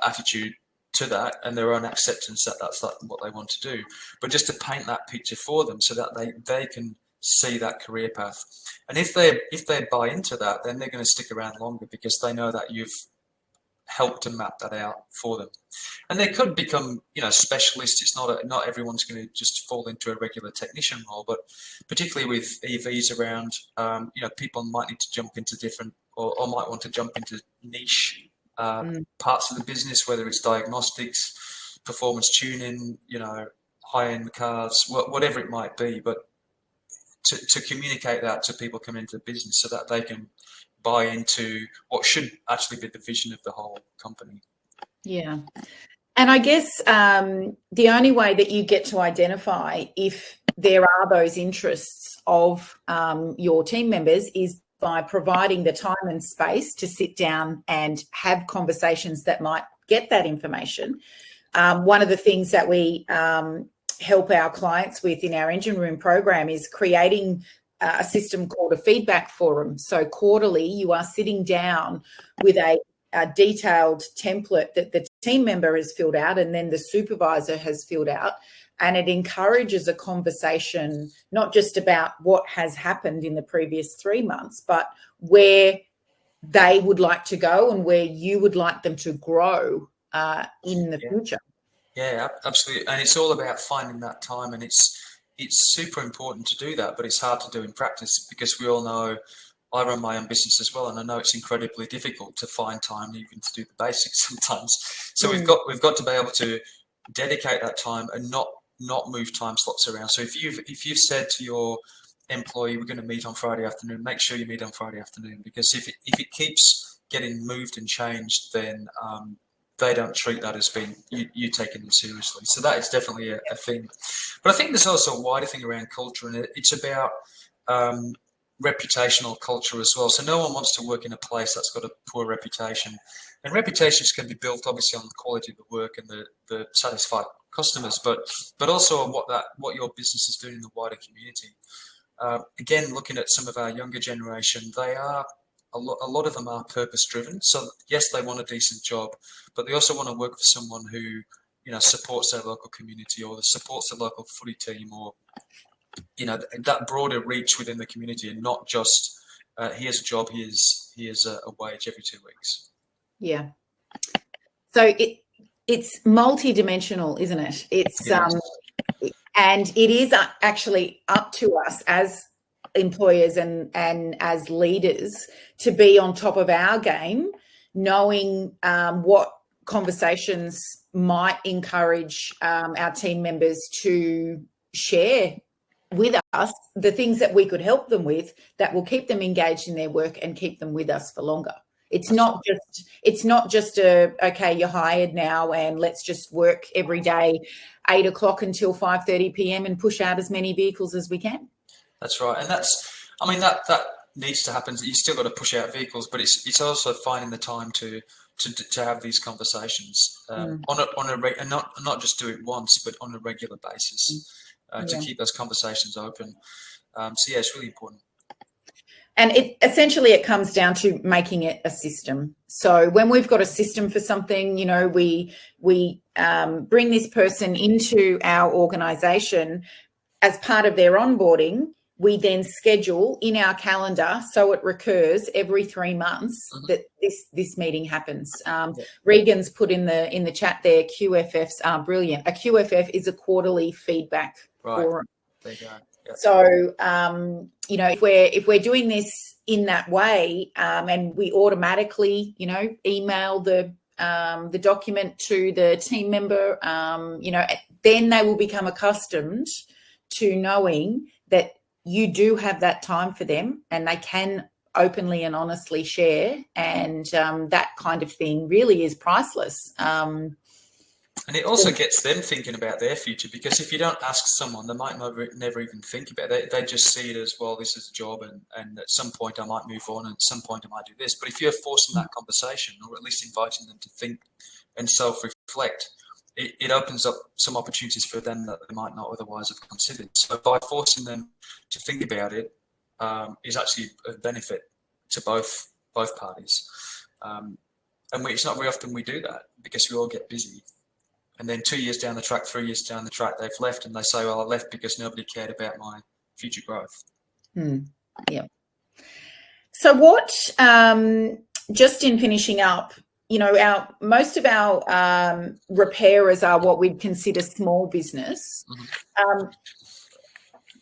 attitude to that, and their own acceptance that that's what they want to do. But just to paint that picture for them so that they can see that career path. And if they buy into that, then they're going to stick around longer because they know that you've helped to map that out for them. And they could become, specialists. It's not everyone's going to just fall into a regular technician role, but particularly with EVs around, people might need to jump into different or might want to jump into niche parts of the business, whether it's diagnostics, performance tuning, high-end cars, whatever it might be. But to communicate that to people coming into the business so that they can buy into what should actually be the vision of the whole company. Yeah. And I guess the only way that you get to identify if there are those interests of your team members is by providing the time and space to sit down and have conversations that might get that information. One of the things that we help our clients with in our engine room program is creating a system called a feedback forum. So quarterly, you are sitting down with a detailed template that the team member has filled out and then the supervisor has filled out. And it encourages a conversation, not just about what has happened in the previous 3 months, but where they would like to go and where you would like them to grow in the future. Yeah, absolutely. And it's all about finding that time, and it's super important to do that, but it's hard to do in practice because we all know, I run my own business as well, and I know it's incredibly difficult to find time even to do the basics sometimes. So we've got to be able to dedicate that time and not move time slots around. So if you've said to your employee, we're going to meet on Friday afternoon, make sure you meet on Friday afternoon, because if it keeps getting moved and changed, then they don't treat that as being you taking them seriously. So that is definitely a thing. But I think there's also a wider thing around culture, and it's about reputational culture as well. So no one wants to work in a place that's got a poor reputation. And reputations can be built obviously on the quality of the work and the satisfied customers, but also on what your business is doing in the wider community. Again, looking at some of our younger generation, they are a lot of them are purpose driven. So yes, they want a decent job, but they also want to work for someone who, supports their local community or supports the local footy team, or that broader reach within the community, and not just here's a job, here's a wage every 2 weeks. Yeah. So it's multi-dimensional, isn't it? It's and it is actually up to us as employers and as leaders to be on top of our game, knowing what conversations might encourage our team members to share with us the things that we could help them with that will keep them engaged in their work and keep them with us for longer. It's not just okay, you're hired now and let's just work every day 8 o'clock until 5:30 p.m. and push out as many vehicles as we can. That's right. And that needs to happen. You still got to push out vehicles, but it's also finding the time to have these conversations and not just do it once, but on a regular basis to keep those conversations open. So yeah, it's really important. And it comes down to making it a system. So when we've got a system for something, we bring this person into our organisation as part of their onboarding. We then schedule in our calendar, so it recurs every 3 months that this meeting happens. Regan's put in the chat there, QFFs are brilliant. A QFF is a quarterly feedback forum. There you go. Yep. So, if we're doing this in that way, and we automatically, email the document to the team member, then they will become accustomed to knowing that you do have that time for them and they can openly and honestly share. And that kind of thing really is priceless. And it also gets them thinking about their future, because if you don't ask someone, they might never even think about it. They just see it as, well, this is a job and at some point I might move on and at some point I might do this. But if you're forcing that conversation, or at least inviting them to think and self-reflect, it opens up some opportunities for them that they might not otherwise have considered. So by forcing them to think about it is actually a benefit to both parties. And it's not very often we do that, because we all get busy. And then 2 years down the track, 3 years down the track, they've left and they say, well, I left because nobody cared about my future growth. Yeah. So what, just in finishing up, most of our repairers are what we'd consider small business.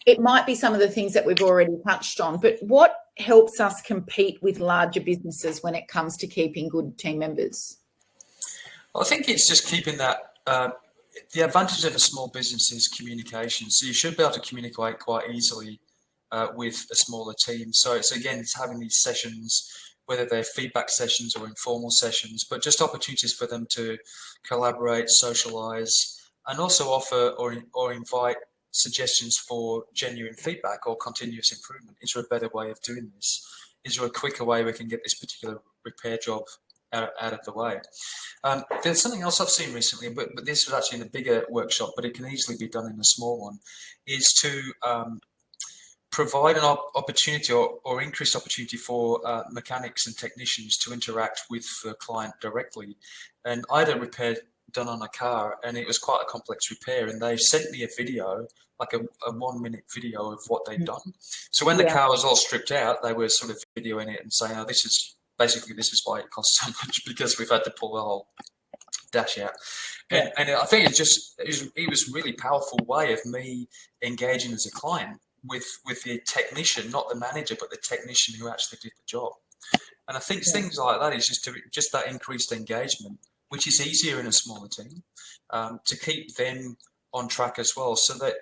It might be some of the things that we've already touched on, but what helps us compete with larger businesses when it comes to keeping good team members? Well, I think it's just keeping that. The advantage of a small business is communication. So you should be able to communicate quite easily with a smaller team. So it's having these sessions, whether they're feedback sessions or informal sessions, but just opportunities for them to collaborate, socialize, and also offer or invite suggestions for genuine feedback or continuous improvement. Is there a better way of doing this? Is there a quicker way we can get this particular repair job out of the way? There's something else I've seen recently, but this was actually in a bigger workshop, but it can easily be done in a small one, is to provide an opportunity or increased opportunity for mechanics and technicians to interact with the client directly. And I had a repair done on a car, and it was quite a complex repair, and they sent me a video, like a 1 minute video of what they'd done. So when the car was all stripped out, they were sort of videoing it and saying, oh, this is why it costs so much, because we've had to pull the whole dash out. And I think it was a really powerful way of me engaging as a client with the technician, not the manager, but the technician who actually did the job. And I think things like that is just that increased engagement, which is easier in a smaller team, to keep them on track as well, so that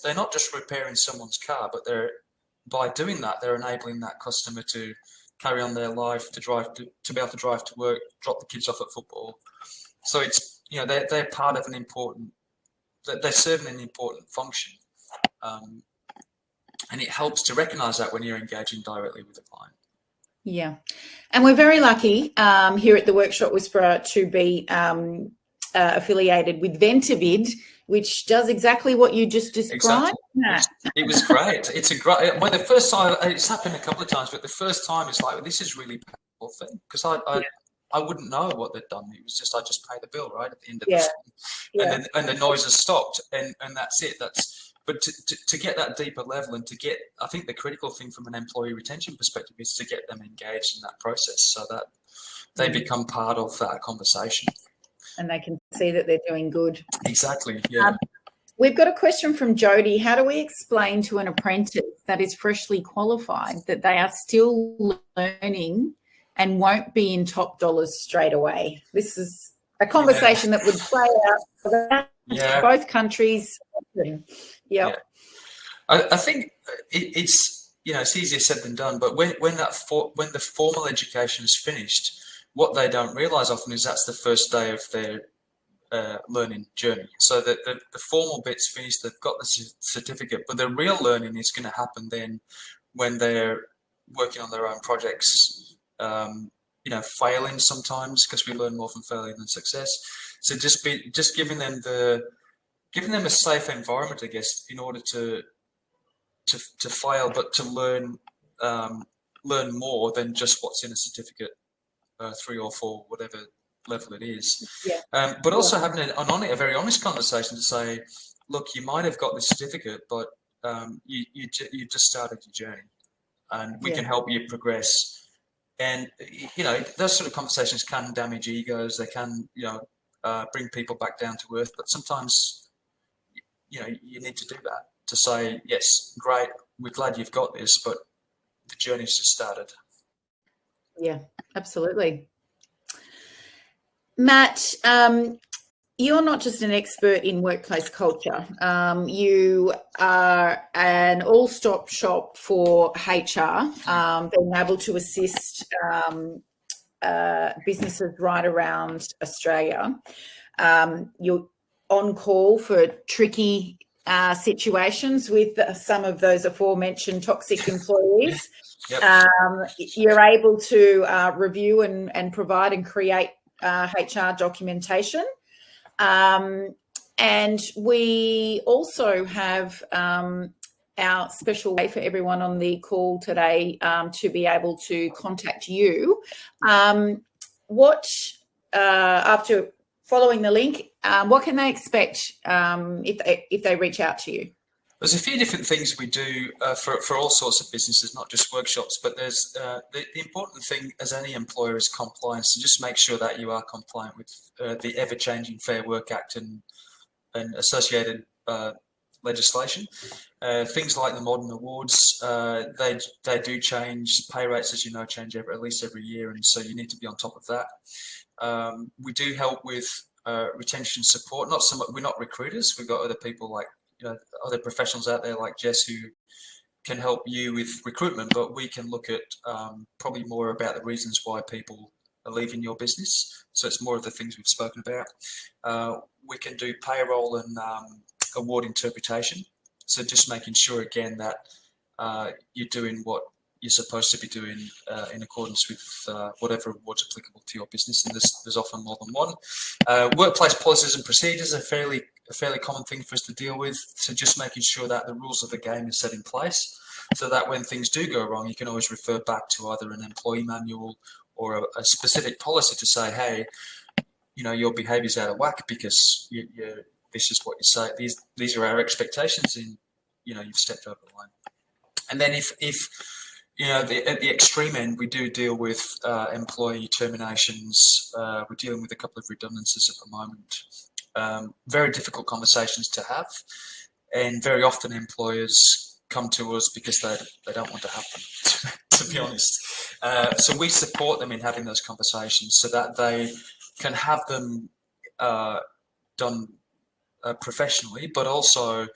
they're not just repairing someone's car, but by doing that, they're enabling that customer to carry on their life, to be able to drive to work, drop the kids off at football. So it's, they're part of they're serving an important function. And it helps to recognize that when you're engaging directly with the client. Yeah. And we're very lucky here at the Workshop Whisperer to be affiliated with Ventavid, which does exactly what you just described. Exactly. It was great. It's a great. Well, the first time, it's happened a couple of times, but the first time it's like, this is really powerful thing, because I wouldn't know what they'd done. It was just, I just pay the bill right at the end of the thing, and the noise has stopped, and that's it. But to get that deeper level, and to get, I think the critical thing from an employee retention perspective is to get them engaged in that process, so that they become part of that conversation. And they can see that they're doing good. Exactly, yeah. We've got a question from Jody. How do we explain to an apprentice that is freshly qualified that they are still learning and won't be in top dollars straight away? This is a conversation that would play out for both countries. I think it's it's easier said than done. But when the formal education is finished, what they don't realise often is that's the first day of their learning journey. So that the formal bit's finished, they've got the certificate, but the real learning is going to happen then when they're working on their own projects. Failing sometimes, because we learn more from failure than success. So just giving them a safe environment, I guess, in order to fail, but to learn more than just what's in a certificate, 3 or 4, whatever level it is. But also having a very honest conversation to say, look, you might have got the certificate, but you just started your journey, and we can help you progress. And those sort of conversations can damage egos. They can bring people back down to earth. But sometimes you need to do that, to say, yes, great, we're glad you've got this, but the journey's just started. Yeah, absolutely. Matt, you're not just an expert in workplace culture. You are an all-stop shop for HR, being able to assist businesses right around Australia. You're on call for tricky situations with some of those aforementioned toxic employees. You're able to review and provide and create HR documentation. And we also have our special way for everyone on the call today to be able to contact you. After following the link, what can they expect if they reach out to you? There's a few different things we do for all sorts of businesses, not just workshops, but there's the important thing as any employer is compliance. So just make sure that you are compliant with the ever-changing Fair Work Act and associated legislation. Things like the modern awards, they do change. Pay rates, as you know, change at least every year, and so you need to be on top of that. We do help with retention support. Not so much, we're not recruiters. We've got other people like other professionals out there like Jess who can help you with recruitment, but we can look at probably more about the reasons why people are leaving your business. So it's more of the things we've spoken about. We can do payroll and award interpretation. So just making sure again that you're doing what you're supposed to be doing in accordance with whatever awards are applicable to your business, and there's often more than one. Workplace policies and procedures are a fairly common thing for us to deal with. So just making sure that the rules of the game is set in place, so that when things do go wrong, you can always refer back to either an employee manual or a specific policy to say, hey, your behaviour's out of whack because this is what you say. These are our expectations, and you've stepped over the line. And then if at the extreme end, we do deal with employee terminations. We're dealing with a couple of redundancies at the moment. Very difficult conversations to have, and very often employers come to us because they don't want to have them, to be honest. So we support them in having those conversations so that they can have them done professionally, but also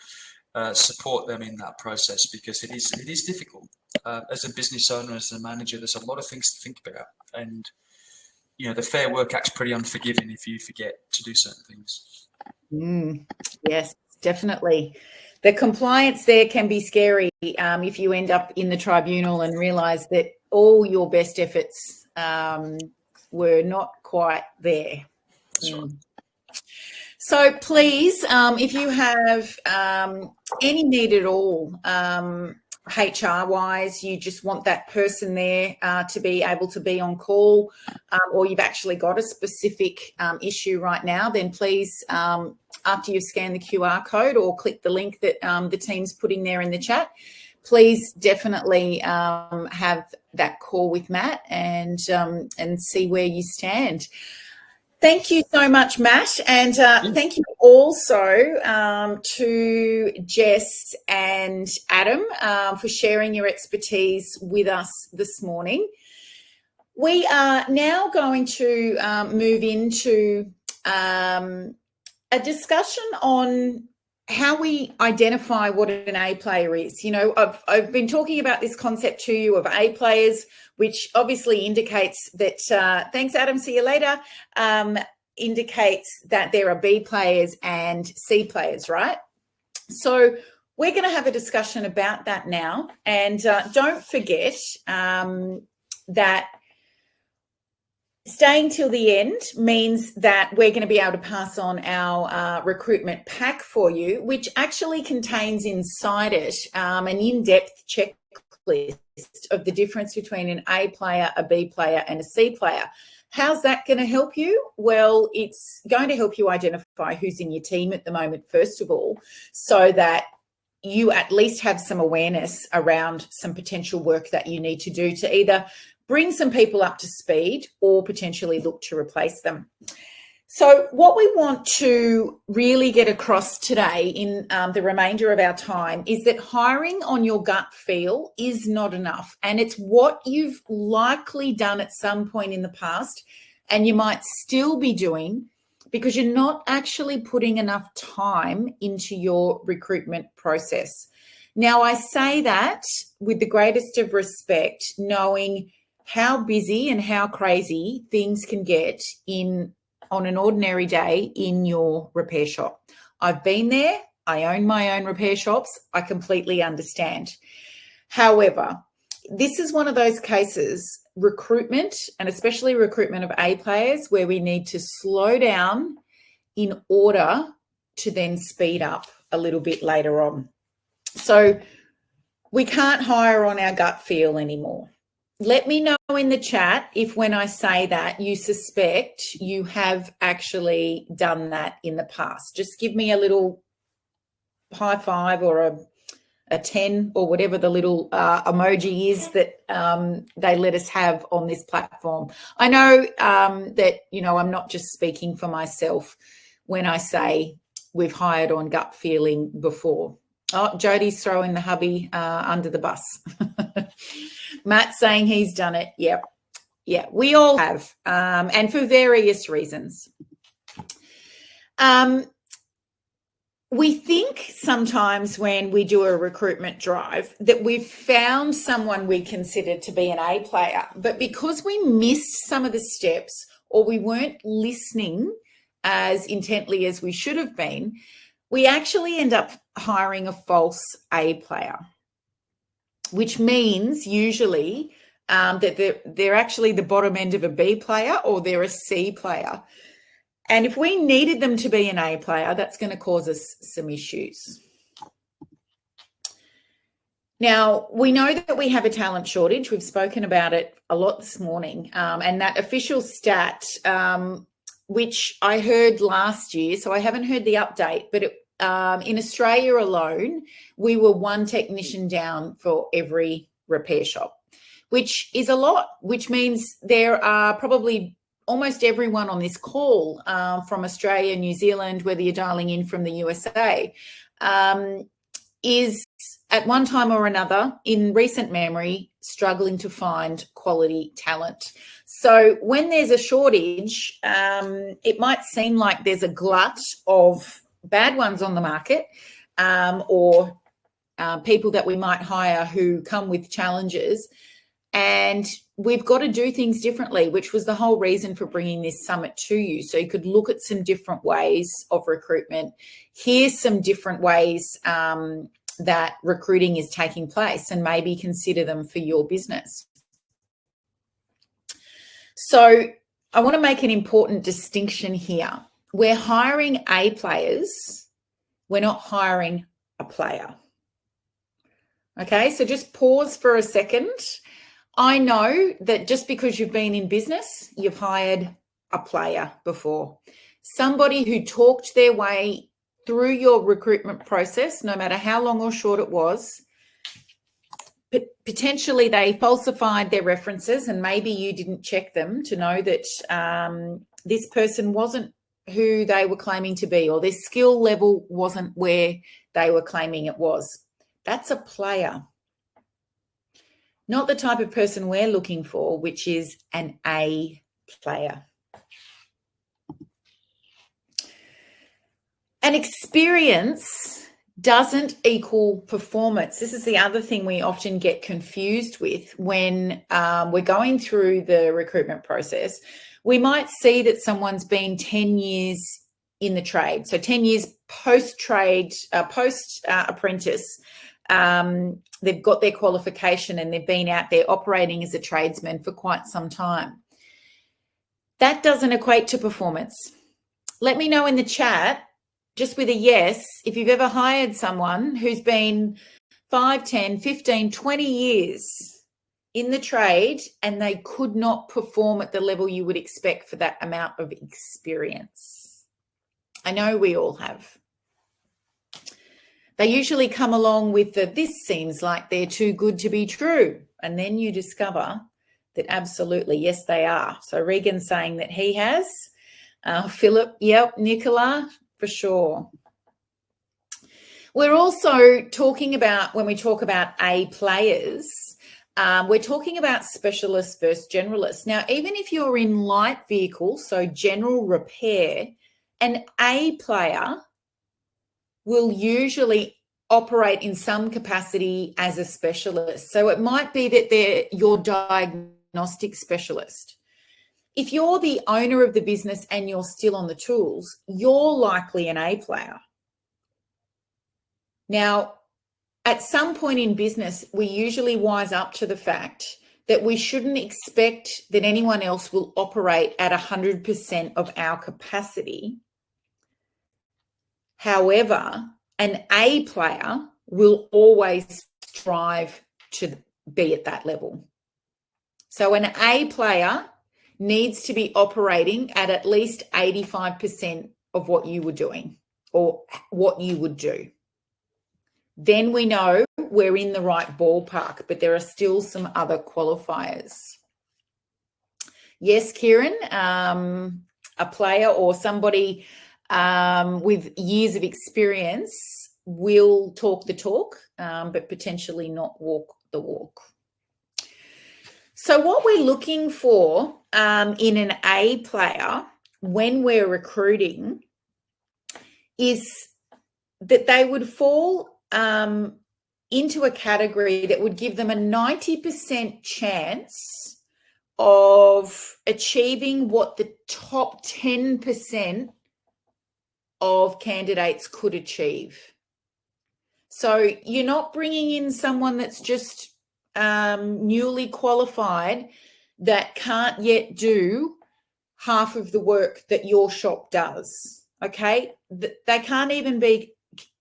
support them in that process, because it is difficult. As a business owner, as a manager, there's a lot of things to think about, and the Fair Work Act's pretty unforgiving if you forget to do certain things. Yes, definitely. The compliance there can be scary if you end up in the tribunal and realise that all your best efforts were not quite there. That's right. So please, if you have any need at all, HR-wise, you just want that person there to be able to be on call, or you've actually got a specific issue right now, then please, after you've scanned the QR code or click the link that the team's putting there in the chat, please definitely have that call with Matt and see where you stand. Thank you so much, Matt, and thank you also to Jess and Adam for sharing your expertise with us this morning. We are now going to move into a discussion on how we identify what an A player is. You know, I've been talking about this concept to you of A players, which obviously indicates that, thanks Adam, see you later, indicates that there are B players and C players, right? So we're going to have a discussion about that now. And don't forget that staying till the end means that we're going to be able to pass on our recruitment pack for you, which actually contains inside it an in-depth checklist of the difference between an A player, a B player, and a C player. How's that going to help you? Well, it's going to help you identify who's in your team at the moment, first of all, so that you at least have some awareness around some potential work that you need to do to either bring some people up to speed or potentially look to replace them. So what we want to really get across today in the remainder of our time is that hiring on your gut feel is not enough. And it's what you've likely done at some point in the past and you might still be doing because you're not actually putting enough time into your recruitment process. Now, I say that with the greatest of respect, knowing how busy and how crazy things can get on an ordinary day in your repair shop. I've been there. I own my own repair shops. I completely understand. However, this is one of those cases, recruitment, and especially recruitment of A players, where we need to slow down in order to then speed up a little bit later on. So we can't hire on our gut feel anymore. Let me know in the chat if when I say that you suspect you have actually done that in the past. Just give me a little high five or a 10 or whatever the little emoji is that they let us have on this platform. I know that, you know, I'm not just speaking for myself when I say we've hired on gut feeling before. Oh, Jodie's throwing the hubby under the bus. Matt's saying he's done it. Yep. Yeah, we all have, and for various reasons. We think sometimes when we do a recruitment drive that we've found someone we consider to be an A player, but because we missed some of the steps or we weren't listening as intently as we should have been, we actually end up hiring a false A player, which means usually that they're actually the bottom end of a B player or they're a C player. And if we needed them to be an A player, that's going to cause us some issues. Now, we know that we have a talent shortage. We've spoken about it a lot this morning. And that official stat, which I heard last year, so I haven't heard the update, but in Australia alone, we were one technician down for every repair shop, which is a lot, which means there are probably almost everyone on this call from Australia, New Zealand, whether you're dialing in from the USA, is at one time or another in recent memory struggling to find quality talent. So when there's a shortage, it might seem like there's a glut of bad ones on the market or people that we might hire who come with challenges. And we've got to do things differently, which was the whole reason for bringing this summit to you. So you could look at some different ways of recruitment, hear some different ways that recruiting is taking place and maybe consider them for your business. So I want to make an important distinction here. We're hiring A players. We're not hiring a player. Okay, so just pause for a second. I know that just because you've been in business, you've hired a player before. Somebody who talked their way through your recruitment process, no matter how long or short it was. Potentially they falsified their references and maybe you didn't check them to know that this person wasn't who they were claiming to be, or their skill level wasn't where they were claiming it was. That's a player. Not the type of person we're looking for, which is an A player. An experience doesn't equal performance. This is the other thing we often get confused with when we're going through the recruitment process. We might see that someone's been 10 years in the trade. So 10 years post-trade, post-apprentice. They've got their qualification and they've been out there operating as a tradesman for quite some time. That doesn't equate to performance. Let me know in the chat, just with a yes, if you've ever hired someone who's been 5, 10, 15, 20 years in the trade and they could not perform at the level you would expect for that amount of experience. I know we all have. They usually come along with the, this seems like they're too good to be true. And then you discover that absolutely, yes, they are. So Regan's saying that he has. Philip, yep, Nicola, for sure. We're also talking about, when we talk about A players, we're talking about specialists versus generalists. Now, even if you're in light vehicles, so general repair, an A player will usually operate in some capacity as a specialist. So it might be that they're your diagnostic specialist. If you're the owner of the business and you're still on the tools, you're likely an A player. Now, at some point in business, we usually wise up to the fact that we shouldn't expect that anyone else will operate at 100% of our capacity. However, an A player will always strive to be at that level. So an A player needs to be operating at least 85% of what you were doing or what you would do. Then we know we're in the right ballpark, but there are still some other qualifiers. Yes, Kieran, a player or somebody with years of experience will talk the talk, but potentially not walk the walk. So what we're looking for in an A player when we're recruiting is that they would fall into a category that would give them a 90% chance of achieving what the top 10% of candidates could achieve. So you're not bringing in someone that's just newly qualified that can't yet do half of the work that your shop does, okay? They can't even be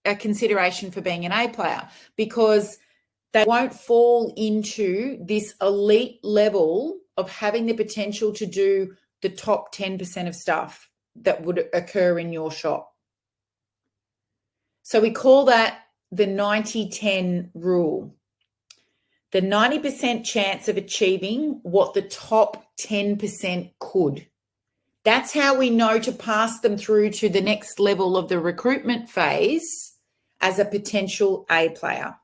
a consideration for being an A player because they won't fall into this elite level of having the potential to do the top 10% of stuff that would occur in your shop. So we call that the 90-10 rule. The 90% chance of achieving what the top 10% could. That's how we know to pass them through to the next level of the recruitment phase as a potential A player.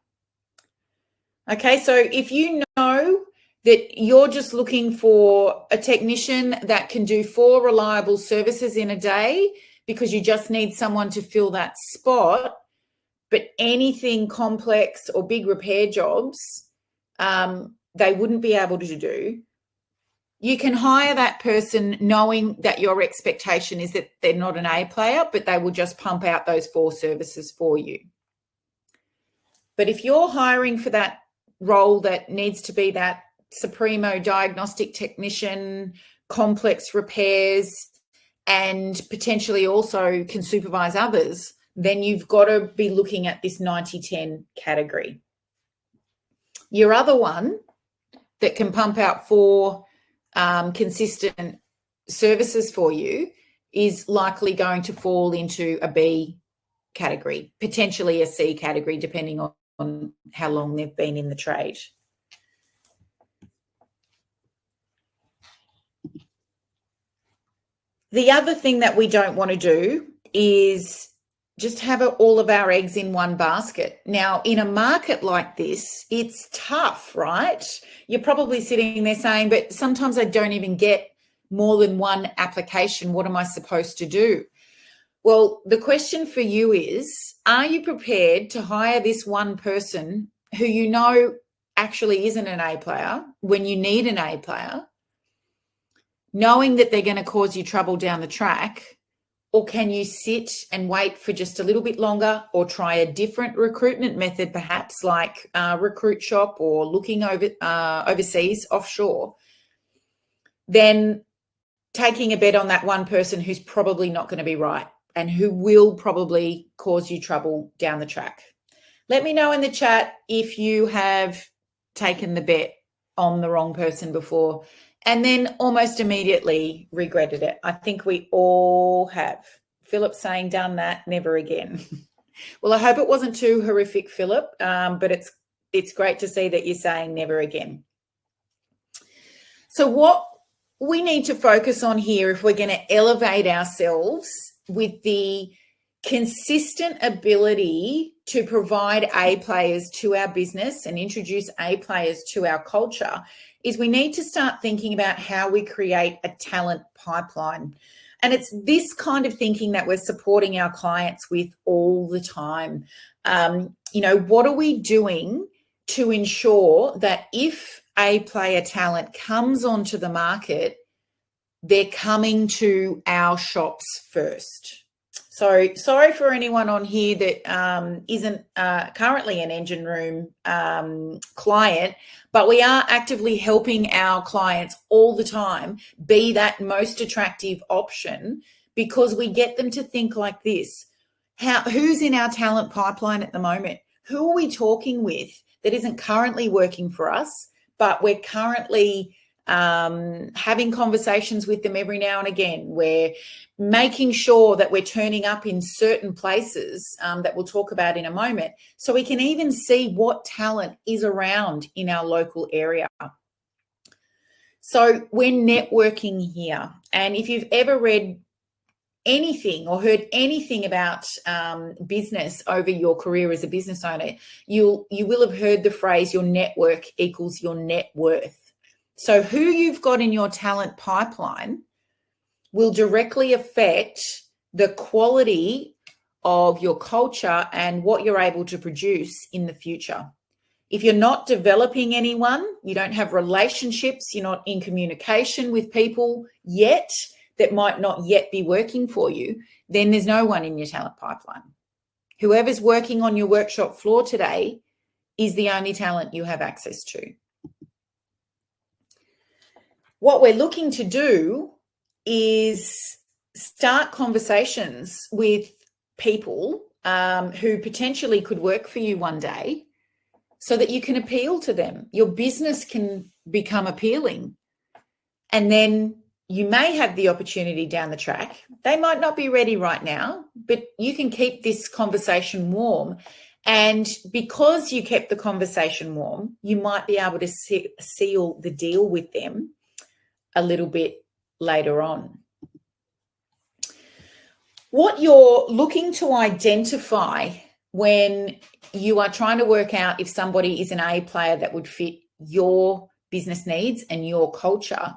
Okay, so if you know that you're just looking for a technician that can do 4 reliable services in a day because you just need someone to fill that spot, but anything complex or big repair jobs, they wouldn't be able to do. You can hire that person knowing that your expectation is that they're not an A player, but they will just pump out those 4 services for you. But if you're hiring for that role that needs to be that Supremo diagnostic technician, complex repairs, and potentially also can supervise others, then you've got to be looking at this 90-10 category. Your other one that can pump out 4 consistent services for you is likely going to fall into a B category, potentially a C category, depending on how long they've been in the trade. The other thing that we don't want to do is just have all of our eggs in one basket. Now, in a market like this, it's tough, right? You're probably sitting there saying, but sometimes I don't even get more than one application. What am I supposed to do? Well, the question for you is, are you prepared to hire this one person who you know actually isn't an A player when you need an A player, knowing that they're going to cause you trouble down the track? Or can you sit and wait for just a little bit longer, or try a different recruitment method, perhaps like Recruit Shop or looking overseas, offshore, then taking a bet on that one person who's probably not going to be right and who will probably cause you trouble down the track? Let me know in the chat if you have taken the bet on the wrong person before and then almost immediately regretted it. I think we all have. Philip saying, done that, never again. Well, I hope it wasn't too horrific, Philip, but it's great to see that you're saying never again. So what we need to focus on here, if we're going to elevate ourselves with the consistent ability to provide A players to our business and introduce A players to our culture, is we need to start thinking about how we create a talent pipeline. And it's this kind of thinking that we're supporting our clients with all the time. What are we doing to ensure that if A player talent comes onto the market, they're coming to our shops first? So sorry for anyone on here that isn't currently an engine room client, but we are actively helping our clients all the time be that most attractive option, because we get them to think like this. Who's in our talent pipeline at the moment? Who are we talking with that isn't currently working for us, but we're currently having conversations with them every now and again? We're making sure that we're turning up in certain places that we'll talk about in a moment, so we can even see what talent is around in our local area. So we're networking here. And if you've ever read anything or heard anything about business over your career as a business owner, you will have heard the phrase, your network equals your net worth. So who you've got in your talent pipeline will directly affect the quality of your culture and what you're able to produce in the future. If you're not developing anyone, you don't have relationships, you're not in communication with people yet that might not yet be working for you, then there's no one in your talent pipeline. Whoever's working on your workshop floor today is the only talent you have access to. What we're looking to do is start conversations with people who potentially could work for you one day, so that you can appeal to them. Your business can become appealing. And then you may have the opportunity down the track. They might not be ready right now, but you can keep this conversation warm. And because you kept the conversation warm, you might be able to seal the deal with them a little bit later on. What you're looking to identify when you are trying to work out if somebody is an A player that would fit your business needs and your culture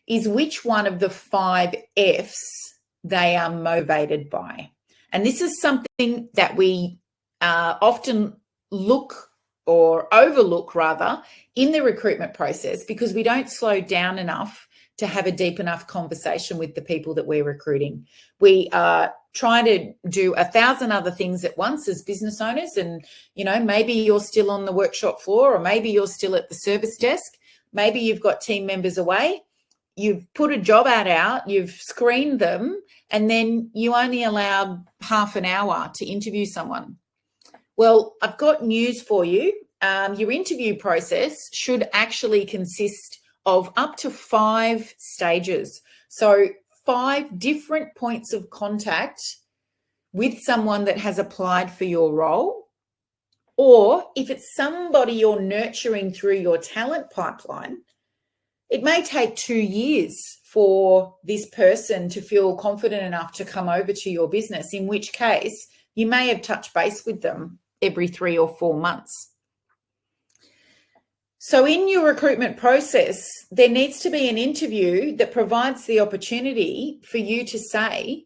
is which one of the 5 F's they are motivated by. And this is something that we often look or overlook rather in the recruitment process, because we don't slow down enough to have a deep enough conversation with the people that we're recruiting. We are trying to do 1,000 other things at once as business owners. And, maybe you're still on the workshop floor, or maybe you're still at the service desk. Maybe you've got team members away. you've put a job ad out, you've screened them, and then you only allowed half an hour to interview someone. Well, I've got news for you. Your interview process should actually consist of up to 5 stages. So 5 different points of contact with someone that has applied for your role. Or if it's somebody you're nurturing through your talent pipeline, it may take 2 years for this person to feel confident enough to come over to your business, in which case you may have touched base with them every 3 or 4 months. So in your recruitment process, there needs to be an interview that provides the opportunity for you to say,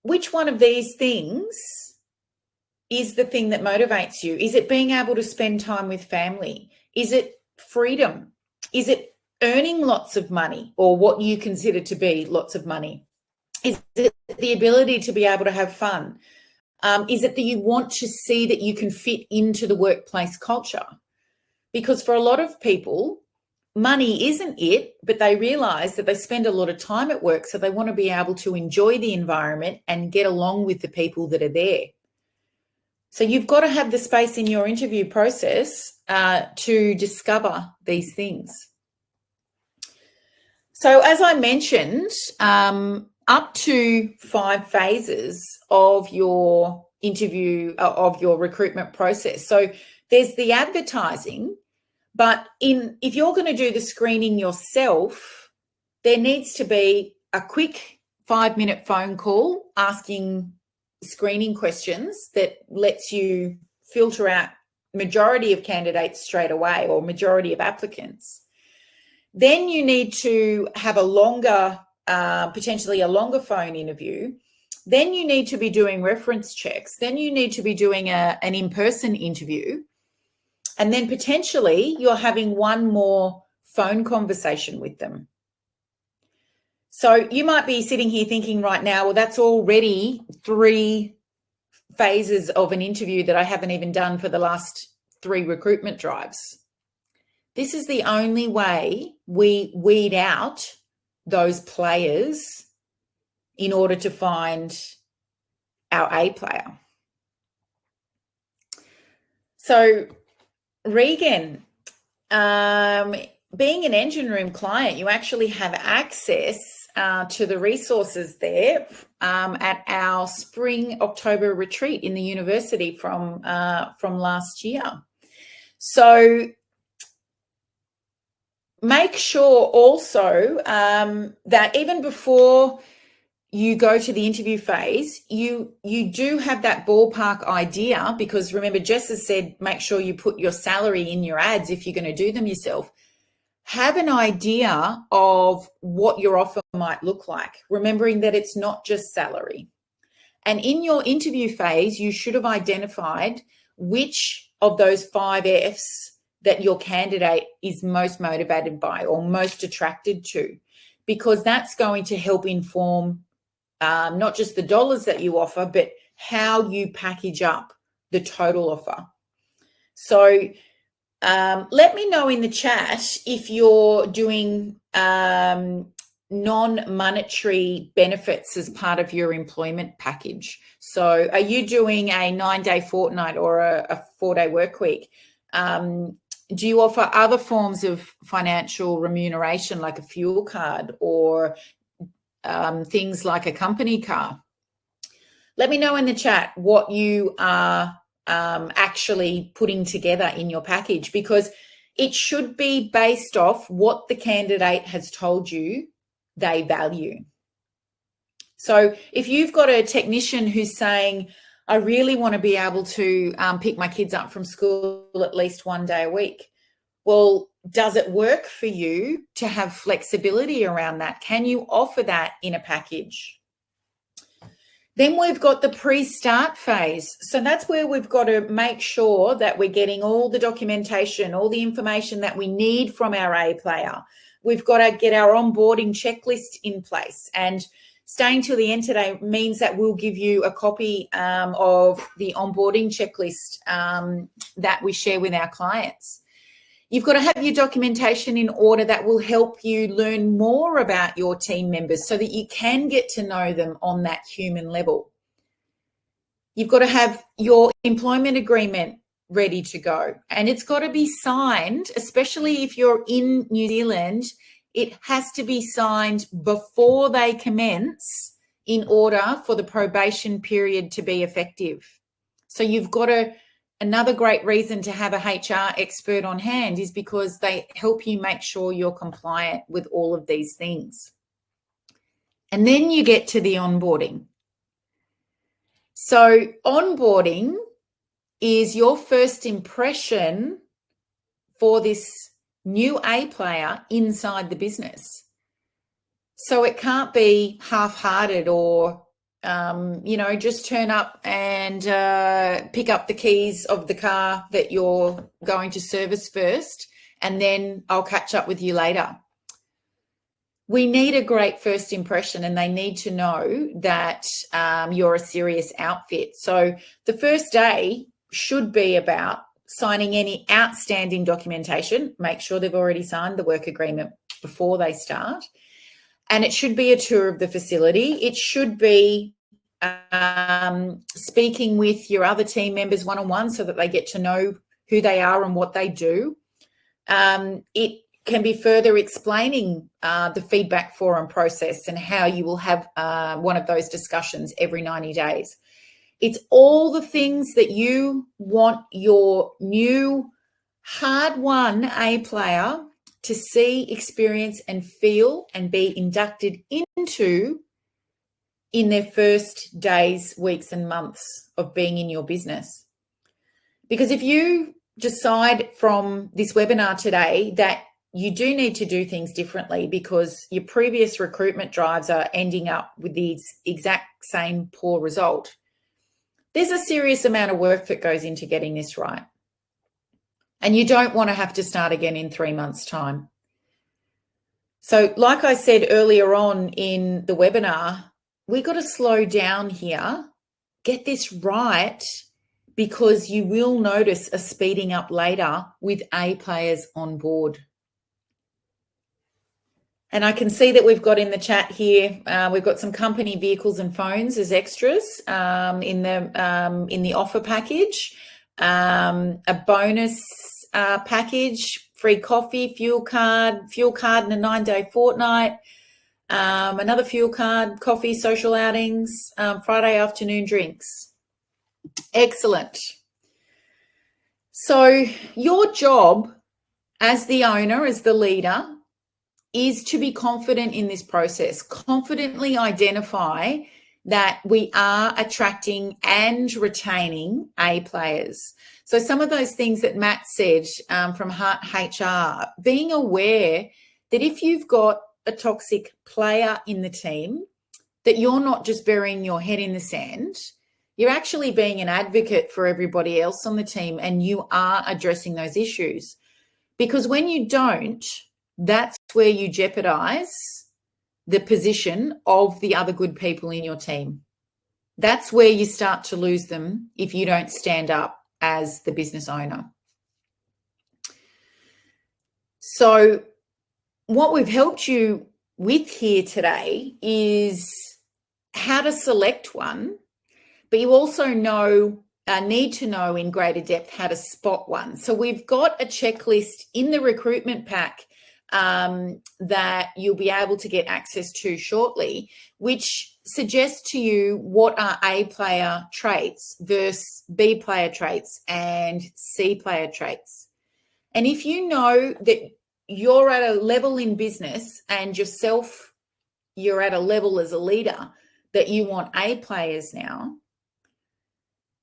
which one of these things is the thing that motivates you? Is it being able to spend time with family? Is it freedom? Is it earning lots of money, or what you consider to be lots of money? Is it the ability to be able to have fun? Is it that you want to see that you can fit into the workplace culture? Because for a lot of people, money isn't it, but they realize that they spend a lot of time at work, so they want to be able to enjoy the environment and get along with the people that are there. So you've got to have the space in your interview process to discover these things. So as I mentioned, up to 5 phases of your interview, of your recruitment process. So there's the advertising, but if you're going to do the screening yourself, there needs to be a quick 5-minute phone call asking screening questions that lets you filter out majority of candidates straight away, or majority of applicants. Then you need to have a longer, potentially a longer phone interview. Then you need to be doing reference checks. Then you need to be doing an in-person interview. And then potentially you're having one more phone conversation with them. So you might be sitting here thinking right now, well, that's already 3 phases of an interview that I haven't even done for the last 3 recruitment drives. This is the only way we weed out those players in order to find our A player. So Regan, being an engine room client, you actually have access to the resources there at our Spring-October retreat in the university from last year. So make sure also that even before you go to the interview phase, you do have that ballpark idea, because remember, Jess has said, make sure you put your salary in your ads if you're going to do them yourself. Have an idea of what your offer might look like, remembering that it's not just salary. And in your interview phase, you should have identified which of those 5 F's that your candidate is most motivated by or most attracted to, because that's going to help inform not just the dollars that you offer, but how you package up the total offer. So let me know in the chat if you're doing non-monetary benefits as part of your employment package. So are you doing a 9-day fortnight or a 4-day work week? Do you offer other forms of financial remuneration, like a fuel card or things like a company car? Let me know in the chat what you are actually putting together in your package, because it should be based off what the candidate has told you they value. So if you've got a technician who's saying, I really want to be able to pick my kids up from school at least 1 day a week, well, does it work for you to have flexibility around that? Can you offer that in a package? Then we've got the pre-start phase. So that's where we've got to make sure that we're getting all the documentation, all the information that we need from our A player. We've got to get our onboarding checklist in place. And staying till the end today means that we'll give you a copy of the onboarding checklist that we share with our clients. You've got to have your documentation in order that will help you learn more about your team members so that you can get to know them on that human level. You've got to have your employment agreement ready to go, and it's got to be signed, especially if you're in New Zealand. It has to be signed before they commence in order for the probation period to be effective. So you've got to, another great reason to have a HR expert on hand is because they help you make sure you're compliant with all of these things. And then you get to the onboarding. So onboarding is your first impression for this new A player inside the business. So it can't be half-hearted or, just turn up and pick up the keys of the car that you're going to service first, and then I'll catch up with you later. We need a great first impression, and they need to know that you're a serious outfit. So the first day should be about signing any outstanding documentation. Make sure they've already signed the work agreement before they start. And it should be a tour of the facility. It should be speaking with your other team members one-on-one so that they get to know who they are and what they do. It can be further explaining the feedback forum process and how you will have one of those discussions every 90 days. It's all the things that you want your new hard-won A player to see, experience, and feel and be inducted into in their first days, weeks, and months of being in your business. Because if you decide from this webinar today that you do need to do things differently because your previous recruitment drives are ending up with the exact same poor result, there's a serious amount of work that goes into getting this right. And you don't want to have to start again in 3 months' time. So like I said earlier on in the webinar, we got to slow down here, get this right, because you will notice a speeding up later with A players on board. And I can see that we've got in the chat here, we've got some company vehicles and phones as extras in the offer package, a bonus package, free coffee, fuel card and a 9-day fortnight, another fuel card, coffee, social outings, Friday afternoon drinks. Excellent. So your job as the owner, as the leader, is to be confident in this process, confidently identify that we are attracting and retaining A players. So some of those things that Matt said from HR, being aware that if you've got a toxic player in the team, that you're not just burying your head in the sand, you're actually being an advocate for everybody else on the team, and you are addressing those issues. Because when you don't, that's where you jeopardize the position of the other good people in your team. That's where you start to lose them if you don't stand up as the business owner. So what we've helped you with here today is how to select one, but you also need to know in greater depth how to spot one. So we've got a checklist in the recruitment pack that you'll be able to get access to shortly, which suggests to you what are A player traits versus B player traits and C player traits. And if you know that you're at a level in business and yourself, you're at a level as a leader that you want A players now,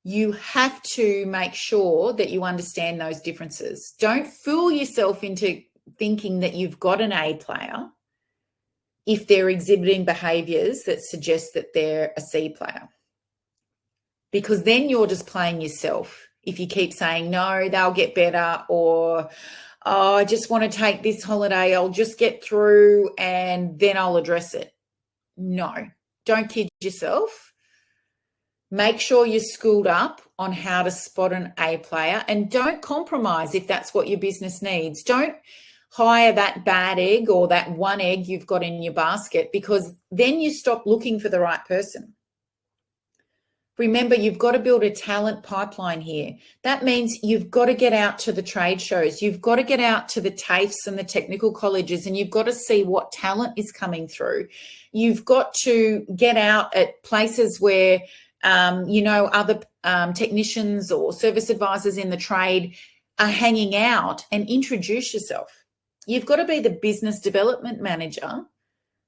you have to make sure that you understand those differences. Don't fool yourself into thinking that you've got an A player if they're exhibiting behaviours that suggest that they're a C player. Because then you're just playing yourself. If you keep saying, no, they'll get better, or, oh, I just want to take this holiday, I'll just get through and then I'll address it. No, don't kid yourself. Make sure you're schooled up on how to spot an A player, and don't compromise if that's what your business needs. Don't hire that bad egg or that one egg you've got in your basket, because then you stop looking for the right person. Remember, you've got to build a talent pipeline here. That means you've got to get out to the trade shows. You've got to get out to the TAFEs and the technical colleges, and you've got to see what talent is coming through. You've got to get out at places where, other technicians or service advisors in the trade are hanging out, and introduce yourself. You've got to be the business development manager,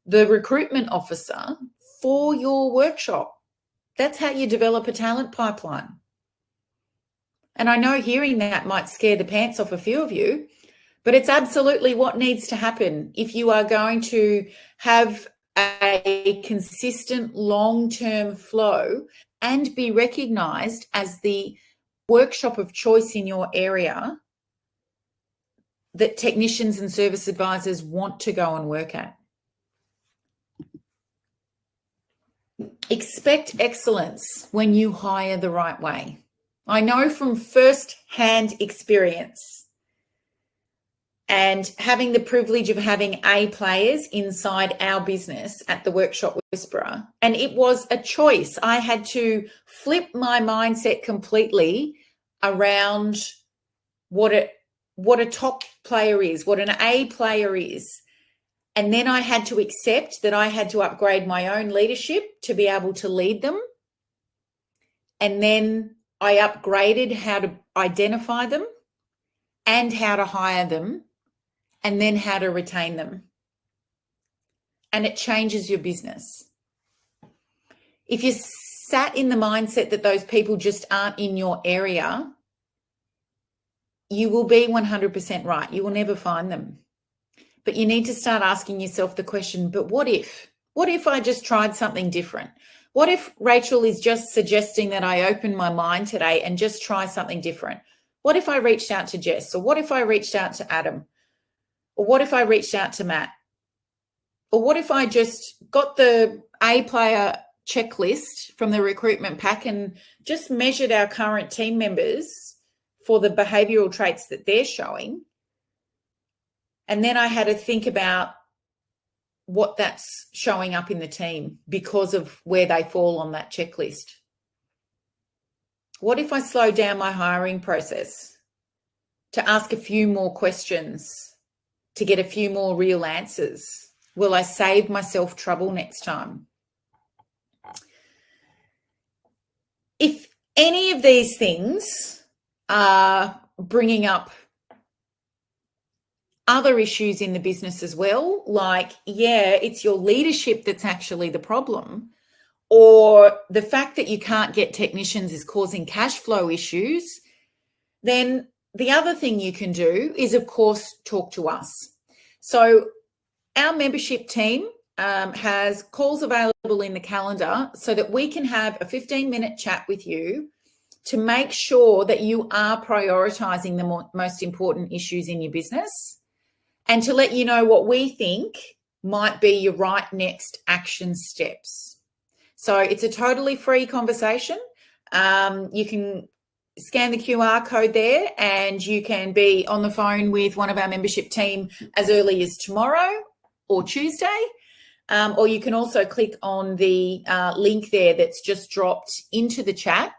the recruitment officer for your workshop. That's how you develop a talent pipeline. And I know hearing that might scare the pants off a few of you, but it's absolutely what needs to happen if you are going to have a consistent long-term flow and be recognised as the workshop of choice in your area that technicians and service advisors want to go and work at. Expect excellence when you hire the right way. I know from first-hand experience and having the privilege of having A players inside our business at the Workshop Whisperer, and it was a choice. I had to flip my mindset completely around what a top player is, what an A player is. And then I had to accept that I had to upgrade my own leadership to be able to lead them. And then I upgraded how to identify them and how to hire them, and then how to retain them. And it changes your business. If you sat in the mindset that those people just aren't in your area, you will be 100% right. You will never find them. But you need to start asking yourself the question, but what if? What if I just tried something different? What if Rachael is just suggesting that I open my mind today and just try something different? What if I reached out to Jess? Or what if I reached out to Adam? Or what if I reached out to Matt? Or what if I just got the A player checklist from the recruitment pack and just measured our current team members for the behavioural traits that they're showing? And then I had to think about what that's showing up in the team because of where they fall on that checklist. What if I slow down my hiring process to ask a few more questions, to get a few more real answers? Will I save myself trouble next time? If any of these things are bringing up other issues in the business as well, like, it's your leadership that's actually the problem, or the fact that you can't get technicians is causing cash flow issues, then the other thing you can do is, of course, talk to us. So our membership team has calls available in the calendar so that we can have a 15-minute chat with you to make sure that you are prioritising the most important issues in your business, and to let you know what we think might be your right next action steps. So it's a totally free conversation. You can scan the QR code there and you can be on the phone with one of our membership team as early as tomorrow or Tuesday. Or you can also click on the link there that's just dropped into the chat.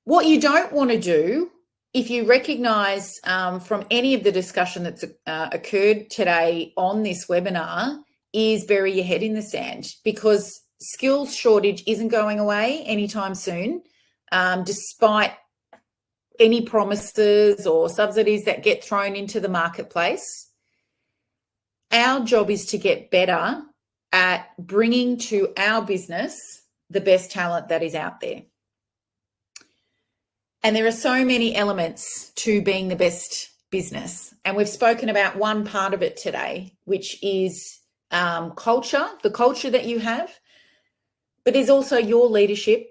What you don't want to do, if you recognise from any of the discussion that's occurred today on this webinar, is bury your head in the sand, because skills shortage isn't going away anytime soon, despite any promises or subsidies that get thrown into the marketplace. Our job is to get better at bringing to our business the best talent that is out there. And there are so many elements to being the best business. And we've spoken about one part of it today, which is culture, the culture that you have, but there's also your leadership,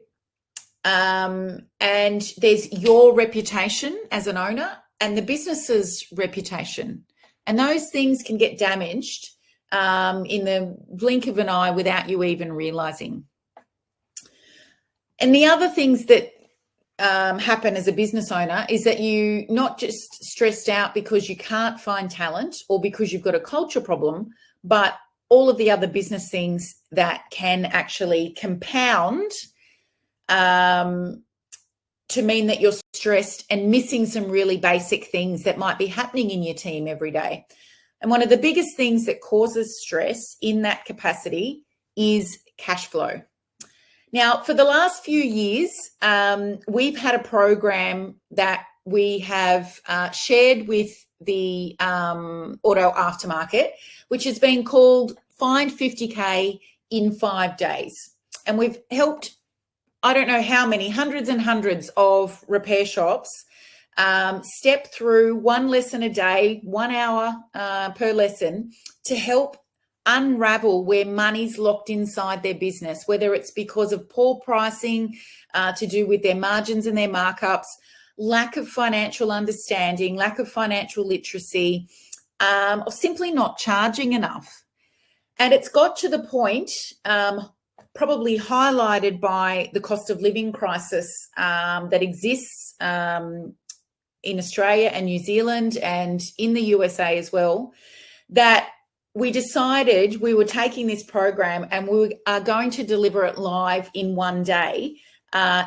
and there's your reputation as an owner and the business's reputation. And those things can get damaged in the blink of an eye without you even realising. And the other things that happen as a business owner is that you not just stressed out because you can't find talent or because you've got a culture problem, but all of the other business things that can actually compound to mean that you're stressed and missing some really basic things that might be happening in your team every day. And one of the biggest things that causes stress in that capacity is cash flow. Now, for the last few years, we've had a program that we have shared with the auto aftermarket, which has been called Find 50K in 5 days. And we've helped, I don't know how many, hundreds and hundreds of repair shops step through one lesson a day, 1 hour per lesson, to help unravel where money's locked inside their business, whether it's because of poor pricing to do with their margins and their markups, lack of financial understanding, lack of financial literacy, or simply not charging enough. And it's got to the point, probably highlighted by the cost of living crisis that exists in Australia and New Zealand and in the USA as well, that we decided we were taking this program and we are going to deliver it live in 1 day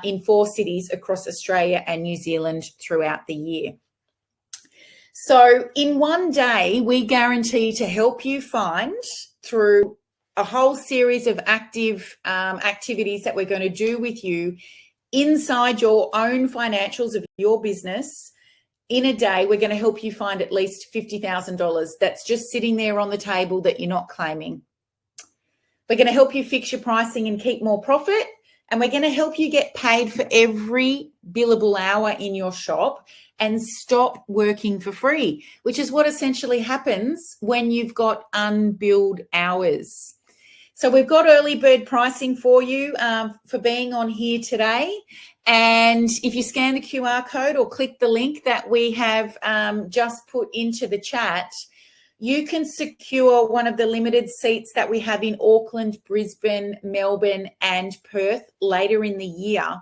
in 4 cities across Australia and New Zealand throughout the year. So in 1 day, we guarantee to help you find, through a whole series of active activities that we're going to do with you inside your own financials of your business. In a day, we're going to help you find at least $50,000 that's just sitting there on the table that you're not claiming. We're going to help you fix your pricing and keep more profit. And we're going to help you get paid for every billable hour in your shop and stop working for free, which is what essentially happens when you've got unbilled hours. So we've got early bird pricing for you for being on here today. And if you scan the QR code or click the link that we have just put into the chat, you can secure one of the limited seats that we have in Auckland, Brisbane, Melbourne, and Perth later in the year.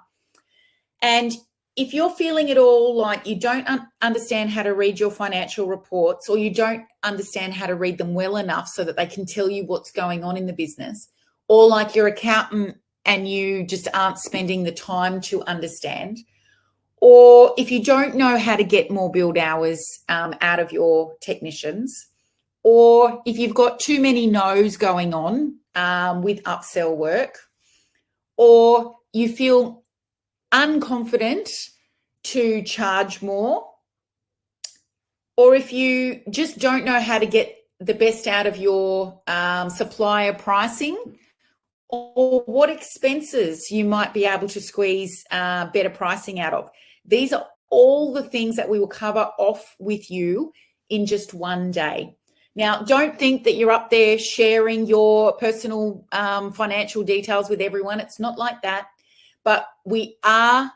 And if you're feeling at all like you don't understand how to read your financial reports, or you don't understand how to read them well enough so that they can tell you what's going on in the business, or like your accountant and you just aren't spending the time to understand, or if you don't know how to get more billed hours out of your technicians, or if you've got too many no's going on with upsell work, or you feel unconfident to charge more, or if you just don't know how to get the best out of your supplier pricing, or what expenses you might be able to squeeze better pricing out of. These are all the things that we will cover off with you in just 1 day. Now, don't think that you're up there sharing your personal financial details with everyone. It's not like that. But we are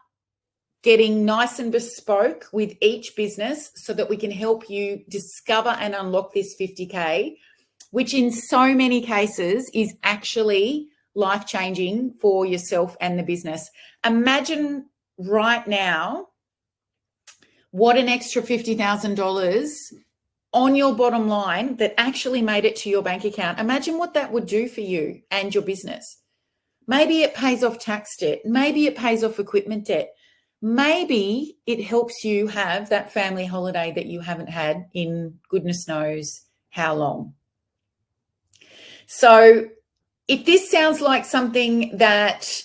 getting nice and bespoke with each business so that we can help you discover and unlock this 50K, which in so many cases is actually life-changing for yourself and the business. Imagine right now what an extra $50,000 on your bottom line that actually made it to your bank account. Imagine what that would do for you and your business. Maybe it pays off tax debt. Maybe it pays off equipment debt. Maybe it helps you have that family holiday that you haven't had in goodness knows how long. So if this sounds like something that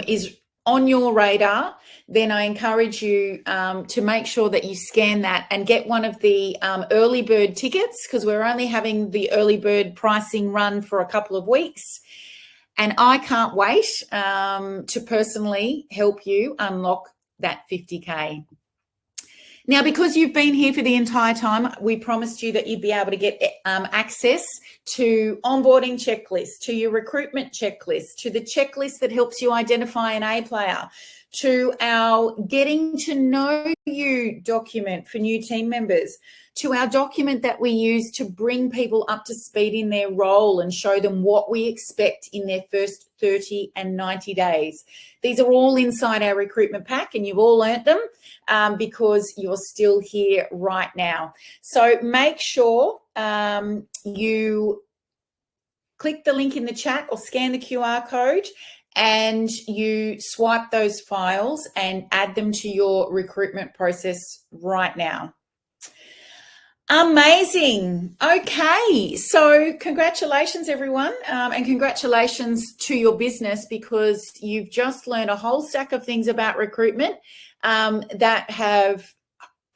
is on your radar, then I encourage you to make sure that you scan that and get one of the early bird tickets, because we're only having the early bird pricing run for a couple of weeks. And I can't wait to personally help you unlock that 50K. Now, because you've been here for the entire time, we promised you that you'd be able to get access to onboarding checklist, to your recruitment checklist, to the checklist that helps you identify an A player, to our getting to know you document for new team members, to our document that we use to bring people up to speed in their role and show them what we expect in their first 30, and 90 days. These are all inside our recruitment pack, and you've all earned them because you're still here right now. So make sure you click the link in the chat or scan the QR code and you swipe those files and add them to your recruitment process right now. Amazing. Okay, so congratulations everyone, and congratulations to your business, because you've just learned a whole stack of things about recruitment that have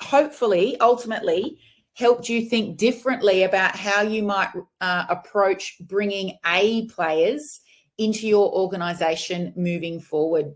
hopefully ultimately helped you think differently about how you might approach bringing A players into your organization moving forward.